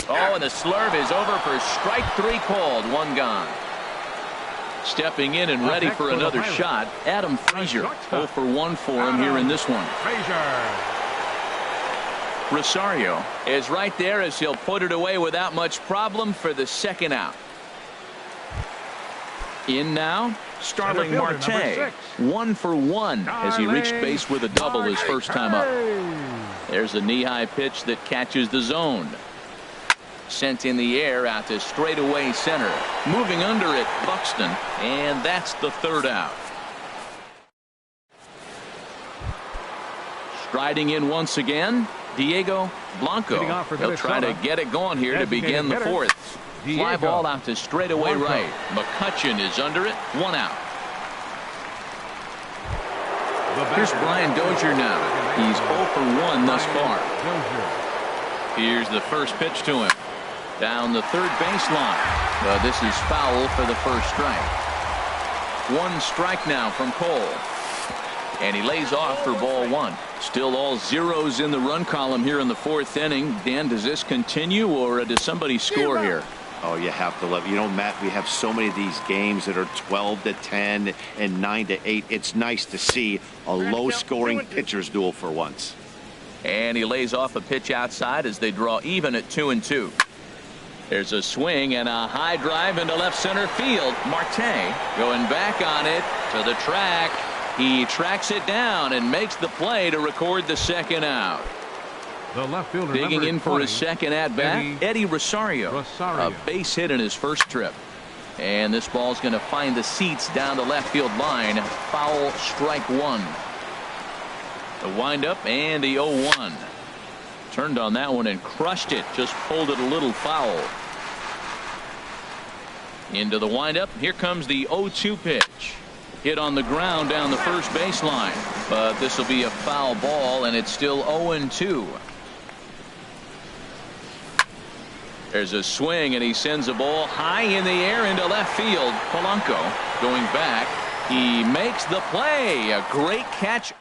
Oh, and the slurve is over for strike 3 called. 1 gone. Stepping in and ready for another shot, Adam Frazier. 0 for 1 for him here in this one. Rosario is right there as he'll put it away without much problem for the second out. In now, Starling Marte, 1 for 1 as he reached base with a double his first time up. There's a knee-high pitch that catches the zone. Sent in the air out to straightaway center. Moving under it, Buxton, and that's the third out. Striding in once again, Diego Blanco. He'll try to get it going here to begin the fourth. Fly ball out to straightaway right. McCutchen is under it. 1 out. Here's Brian Dozier now. He's 0 for 1 thus far. Here's the first pitch to him. Down the third baseline. But this is foul for the first strike. 1 strike now from Cole. And he lays off for ball 1. Still all zeros in the run column here in the fourth inning. Dan, does this continue or does somebody score here? Oh, you have to love. You know, Matt, we have so many of these games that are 12-10 and 9-8. It's nice to see a low-scoring pitcher's duel for once. And he lays off a pitch outside as they draw even at 2-2. There's a swing and a high drive into left center field. Marte going back on it to the track. He tracks it down and makes the play to record the second out. The left fielder, digging in for his second at-bat, Eddie Rosario. A base hit in his first trip. And this ball's going to find the seats down the left field line. Foul, strike 1. The windup and the 0-1. Turned on that one and crushed it. Just pulled it a little foul. Into the windup. Here comes the 0-2 pitch. Hit on the ground down the first baseline. But this will be a foul ball, and it's still 0-2. There's a swing, and he sends a ball high in the air into left field. Polanco going back. He makes the play. A great catch.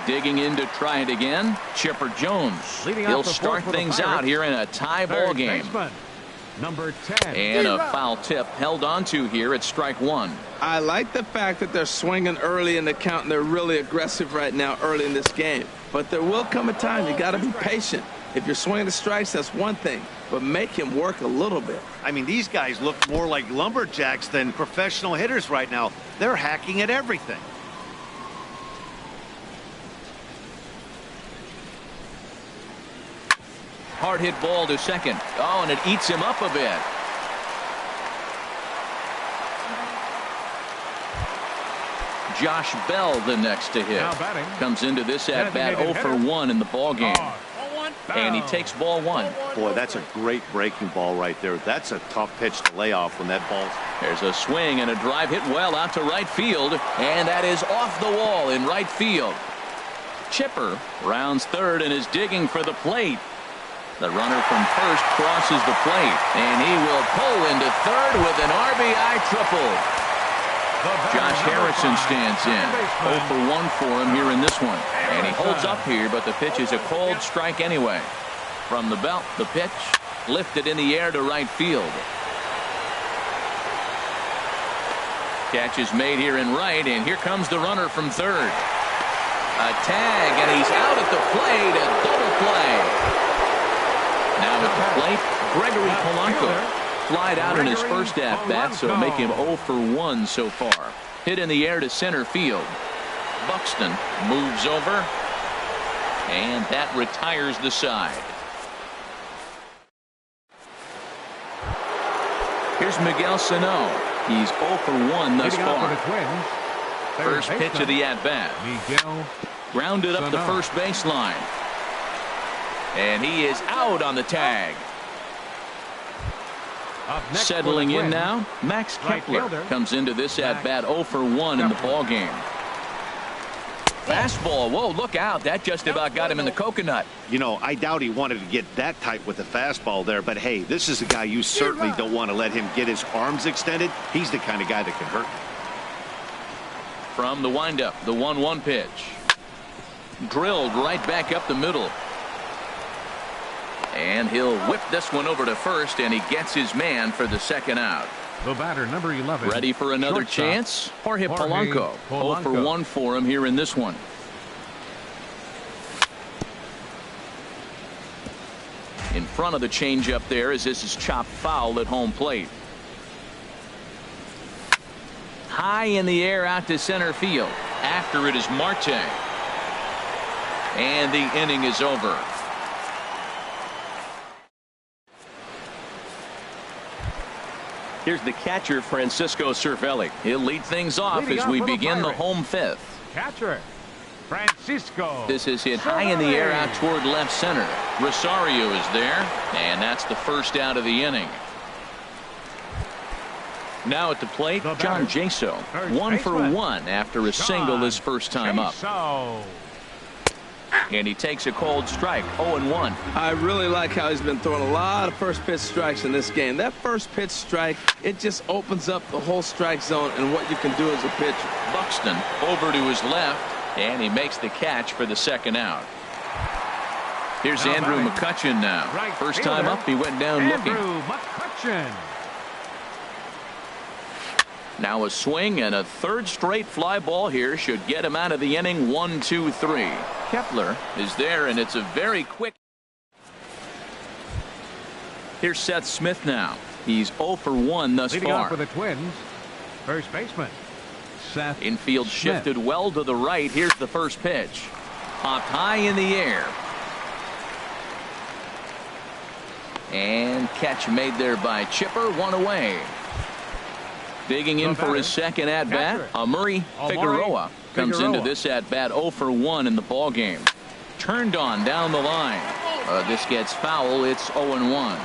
Digging in to try it again. Chipper Jones. He'll start things out here in a tie ball game. Number 10. And a foul tip held onto here at strike 1. I like the fact that they're swinging early in the count and they're really aggressive right now early in this game. But there will come a time you got to be patient. If you're swinging the strikes, that's one thing, but make him work a little bit. I mean, these guys look more like lumberjacks than professional hitters right now. They're hacking at everything. Hard hit ball to second. Oh, and it eats him up a bit. Josh Bell the next to hit. Comes into this at bat 0 for 1 in the ball game. And he takes ball 1. Boy, that's a great breaking ball right there. That's a tough pitch to lay off when that ball's. There's a swing and a drive hit well out to right field. And that is off the wall in right field. Chipper rounds third and is digging for the plate. The runner from first crosses the plate. And he will pull into third with an RBI triple. Josh Harrison stands in. 0 for 1 for him here in this one. And he holds up here, but the pitch is a cold strike anyway. From the belt, the pitch lifted in the air to right field. Catch is made here in right, and here comes the runner from third. A tag, and he's out at the plate. A double play. Now at the plate, Gregory Polanco. Flied out in his first at-bat, so make him 0 for 1 so far. Hit in the air to center field. Buxton moves over, and that retires the side. Here's Miguel Sano. He's 0 for 1 thus far. First pitch of the at-bat. Grounded up the first baseline. And he is out on the tag. Settling in now, Max Kepler comes into this at-bat 0 for 1 in the ball game. Fastball. Whoa, look out. That just about got him in the coconut. You know, I doubt he wanted to get that tight with the fastball there, but hey, this is a guy you certainly don't want to let him get his arms extended. He's the kind of guy that can hurt you. From the windup, the 1-1 pitch. Drilled right back up the middle. And he'll whip this one over to first, and he gets his man for the second out. The batter, number 11. Ready for another chance? Jorge Polanco. 0 for 1 for him here in this one. In front of the changeup there as this is chopped foul at home plate. High in the air out to center field. After it is Marte. And the inning is over. Here's the catcher, Francisco Cervelli. He'll lead things off as we begin the home fifth. Catcher, Francisco. This is hit high in the air out toward left center. Rosario is there, and that's the first out of the inning. Now at the plate, John Jaso. 1 for 1 after a single his first time up. And he takes a cold strike, 0-1. I really like how he's been throwing a lot of first pitch strikes in this game. That first pitch strike, it just opens up the whole strike zone and what you can do as a pitcher. Buxton over to his left, and he makes the catch for the second out. Here's Andrew McCutchen now. First time up, he went down looking. McCutchen. Now a swing and a third straight fly ball here should get him out of the inning. 1-2-3. Kepler is there, and it's a very quick. Here's Seth Smith now. He's 0 for 1 thus Leading far. off for the Twins, first baseman Seth Infield Smith. shifted well to the right. Here's the first pitch. Popped high in the air. And catch made there by Chipper. One away. Digging in for his second at-bat, Amuri Figueroa comes into this at-bat 0 for 1 in the ball game. Turned on down the line. This gets foul. It's 0-1.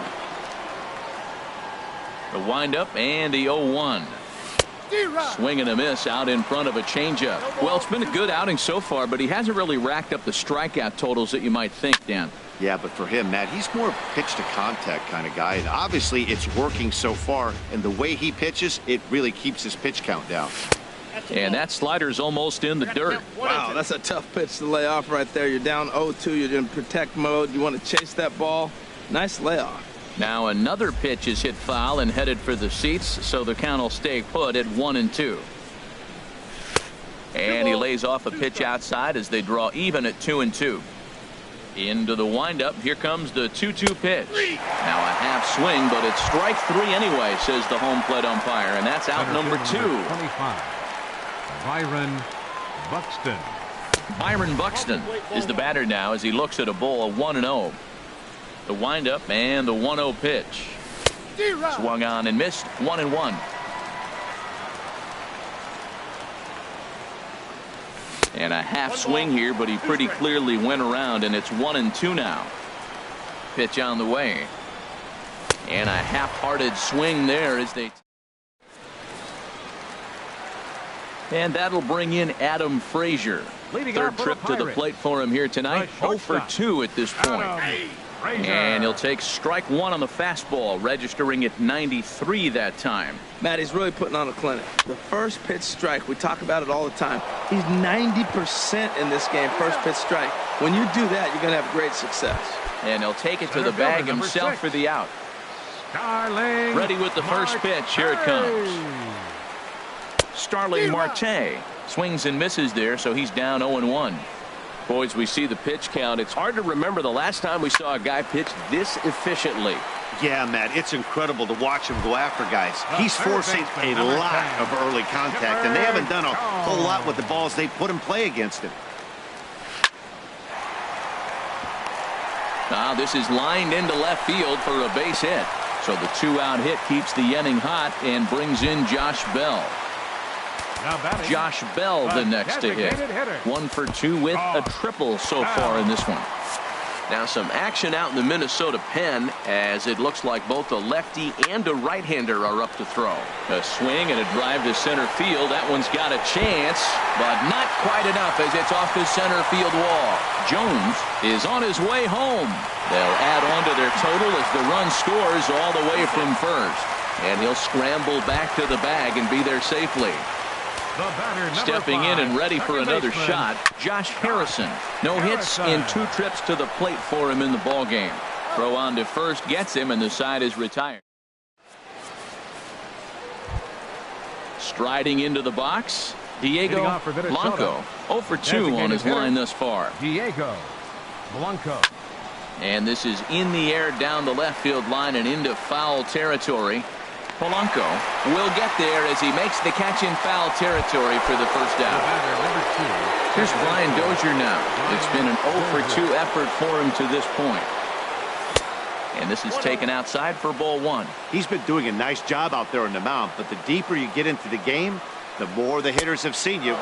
The windup and the 0-1. Swing and a miss out in front of a changeup. Well, it's been a good outing so far, but he hasn't really racked up the strikeout totals that you might think, Dan. Yeah, but for him, Matt, he's more pitch to contact kind of guy. And obviously, it's working so far. And the way he pitches, it really keeps his pitch count down. And that slider's almost in the dirt. Wow, that's a tough pitch to lay off right there. You're down 0-2. You're in protect mode. You want to chase that ball. Nice layoff. Now another pitch is hit foul and headed for the seats, so the count will stay put at 1-2. And he lays off a pitch outside as they draw even at 2-2. Into the windup. Here comes the 2-2 pitch. Now a half swing, but it's strike 3 anyway, says the home plate umpire, and that's out number 2. 25. Byron Buxton. Byron Buxton is the batter now as he looks at a ball 1-0. The windup and the 1-0 pitch. Swung on and missed. 1-1. And a half swing here, but he pretty clearly went around, and it's 1-2 now. Pitch on the way. And a half-hearted swing there as they. And that'll bring in Adam Frazier. Third trip to the plate for him here tonight. 0 for 2 at this point. And he'll take strike 1 on the fastball, registering at 93 that time. Matt, he's really putting on a clinic. The first pitch strike, we talk about it all the time. He's 90% in this game, first pitch strike. When you do that, you're going to have great success. And he'll take it to the bag himself for the out. Starling Ready with the first pitch. Here it comes. Starling Marte swings and misses there, so he's down 0-1. Boys, we see the pitch count. It's hard to remember the last time we saw a guy pitch this efficiently. Yeah, Matt, it's incredible to watch him go after guys. He's forcing a lot of early contact, and they haven't done a whole lot with the balls they put in play against him. Now this is lined into left field for a base hit. So the 2-out hit keeps the inning hot and brings in Josh Bell. Josh Bell the next to hit. 1 for 2 with a triple so far in this one. Now some action out in the Minnesota pen as it looks like both a lefty and a right-hander are up to throw. A swing and a drive to center field. That one's got a chance, but not quite enough as it's off the center field wall. Jones is on his way home. They'll add on to their total as the run scores all the way from first. And he'll scramble back to the bag and be there safely. Stepping in and ready for another shot, Josh Harrison. No hits in 2 trips to the plate for him in the ball game. Throw on to first gets him, and the side is retired. Striding into the box, Diego Blanco. 0 for 2 on his line thus far. Diego Blanco. And this is in the air down the left field line and into foul territory. Polanco will get there as he makes the catch in foul territory for the first out. Here's Brian Dozier now. It's been an 0-for-2 effort for him to this point. And this is taken outside for ball one. He's been doing a nice job out there on the mound, but the deeper you get into the game, the more the hitters have seen you.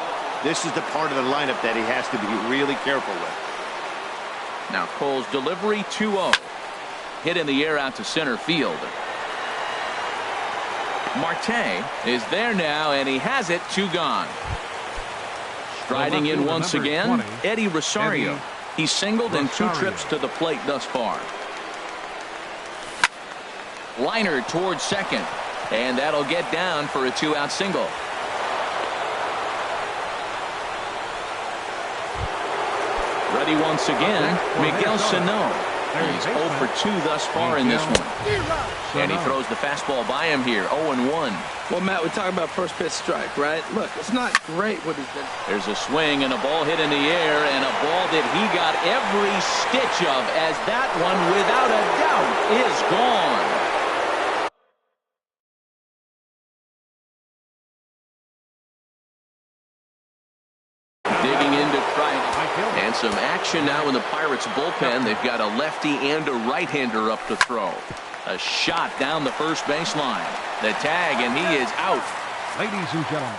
This is the part of the lineup that he has to be really careful with. Now Cole's delivery 2-0. Hit in the air out to center field. Marte is there now, and he has it. 2 gone. Striding in once again, 20, Eddie Rosario. He's singled in 2 trips to the plate thus far. Liner towards second, and that'll get down for a 2-out single. Ready once again, Miguel Sano. He's 0-for-2 thus far in this one. And he throws the fastball by him here, 0-1. Well, Matt, we talk about first pitch strike, right? Look, it's not great what he's been. There's a swing and a ball hit in the air, and a ball that he got every stitch of, as that one, without a doubt, is gone. Digging into trying. And some action now in the Pirates bullpen. They've got a lefty and a right-hander up to throw. A shot down the first baseline. The tag, and he is out. Ladies and gentlemen.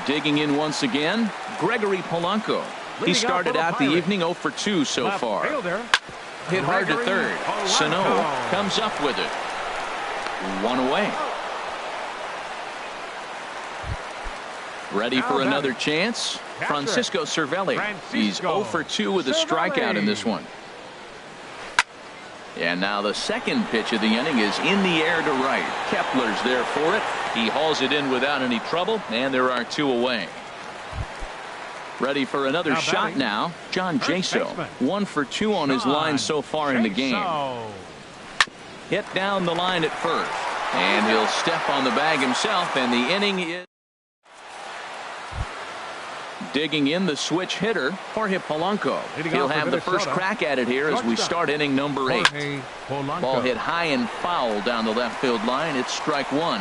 Digging in once again, Gregory Polanco. He started out the evening 0-for-2 so far. Hit hard to third. Sano comes up with it. 1 away. Ready for another chance? Francisco Cervelli. He's 0-for-2 with a strikeout in this one. And now the second pitch of the inning is in the air to right. Kepler's there for it. He hauls it in without any trouble, and there are 2 away. Ready for another shot now. John Jaso. 1-for-2 on his line so far in the game. Hit down the line at first. And he'll step on the bag himself, and the inning is. Digging in the switch hitter, Jorge Polanco. He'll have the first crack at it here as we start inning number 8. Ball hit high and foul down the left field line. It's strike 1.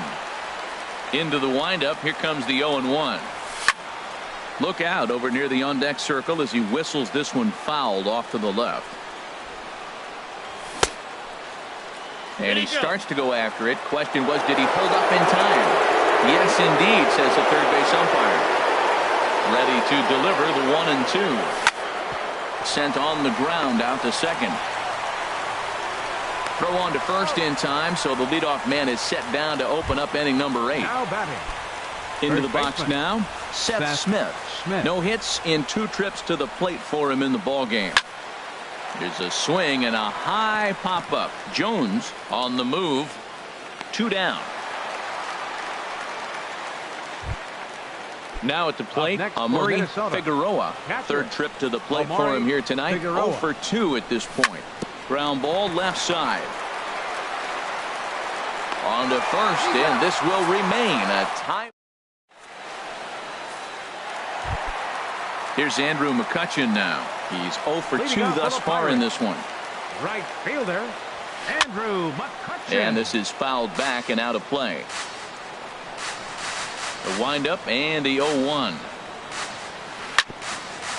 Into the windup. Here comes the 0-1. Look out over near the on-deck circle as he whistles this one fouled off to the left. And he starts to go after it. Question was, did he hold up in time? Yes, indeed, says the third base umpire. Ready to deliver the 1-2. Sent on the ground out to second. Throw on to first in time, so the leadoff man is set down to open up inning number 8. Into the box now, Seth Smith. No hits in 2 trips to the plate for him in the ball game. There's a swing and a high pop-up. Jones on the move. 2 down. Now at the plate, Amuri Figueroa. Third trip to the plate for him here tonight. 0-for-2 at this point. Ground ball left side. On to first, and this will remain a tie. Here's Andrew McCutchen now. He's 0-for-2 thus far in this one. Right fielder, Andrew McCutchen. And this is fouled back and out of play. The windup and the 0-1.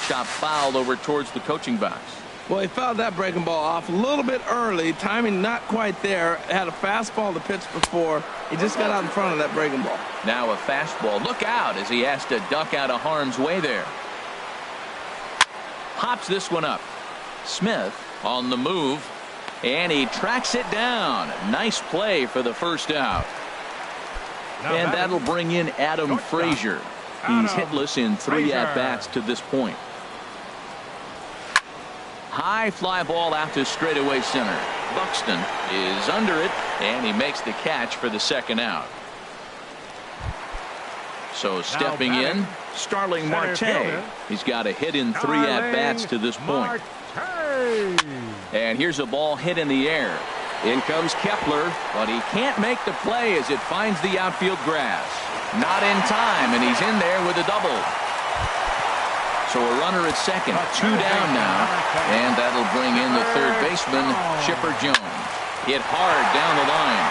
Shot fouled over towards the coaching box. Well, he fouled that breaking ball off a little bit early. Timing not quite there. Had a fastball to pitch before. He just got out in front of that breaking ball. Now a fastball. Look out as he has to duck out of harm's way there. Pops this one up. Smith on the move. And he tracks it down. Nice play for the first out. And that'll bring in Adam Frazier. He's hitless in 3 at-bats to this point. High fly ball out to straightaway center. Buxton is under it, and he makes the catch for the second out. So stepping in, Starling Marte. He's got a hit in 3 at-bats to this point. And here's a ball hit in the air. In comes Kepler, but he can't make the play as it finds the outfield grass. Not in time, and he's in there with a double. So a runner at second, 2 down now, and that'll bring in the third baseman, Chipper Jones. Hit hard down the line,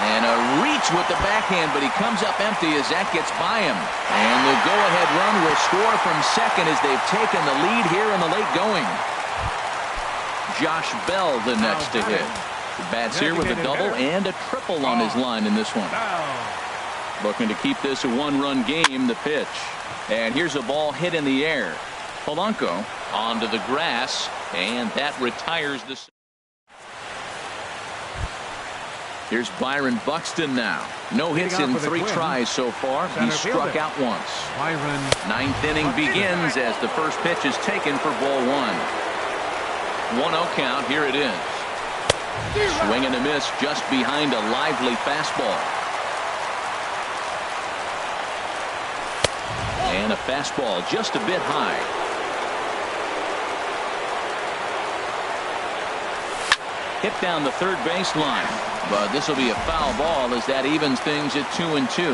and a reach with the backhand, but he comes up empty as that gets by him. And the go-ahead run will score from second as they've taken the lead here in the late going. Josh Bell the next to hit. He bats here with a double and a triple on his line in this one. Looking to keep this a one-run game, the pitch. And here's a ball hit in the air. Polanco onto the grass, and that retires the... Here's Byron Buxton now. No hits in 3 tries so far. He's struck out once. Ninth inning begins as the first pitch is taken for ball 1. 1-0 count. Here it is. Swing and a miss just behind a lively fastball. And a fastball just a bit high. Hit down the third baseline, but this will be a foul ball as that evens things at 2-2.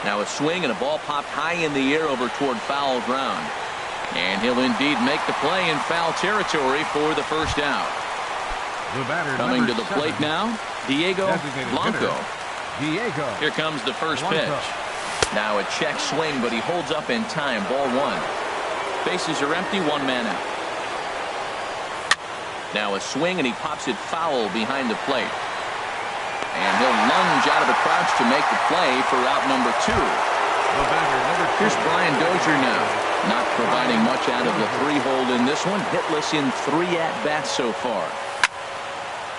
Now a swing and a ball popped high in the air over toward foul ground. And he'll indeed make the play in foul territory for the first out. Coming to the plate now, Diego Blanco. Here comes the first pitch. Now a check swing, but he holds up in time. Ball 1. Bases are empty, 1 man out. Now a swing, and he pops it foul behind the plate. And he'll lunge out of the crouch to make the play for out number 2. Here's Brian Dozier now. Not providing much out of the 3-hole in this one. Hitless in 3 at-bats so far.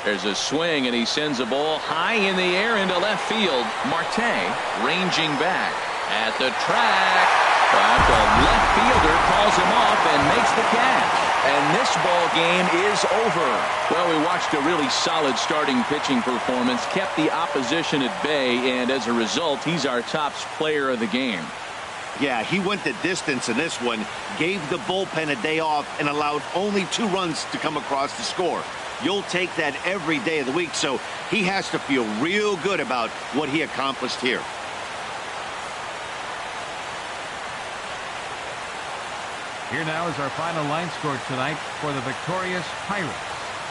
There's a swing, and he sends a ball high in the air into left field. Marte ranging back at the track. But the left fielder calls him off and makes the catch. And this ball game is over. Well, we watched a really solid starting pitching performance, kept the opposition at bay, and as a result, he's our top player of the game. Yeah, he went the distance in this one, gave the bullpen a day off, and allowed only 2 runs to come across the score. You'll take that every day of the week, so he has to feel real good about what he accomplished here. Here now is our final line score tonight for the victorious Pirates.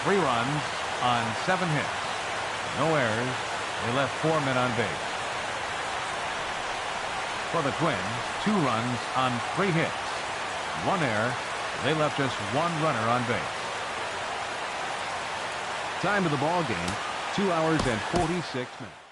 3 runs on 7 hits. No errors. They left 4 men on base. For the Twins, 2 runs on 3 hits. 1 error. They left just 1 runner on base. Time of the ball game, 2 hours and 46 minutes.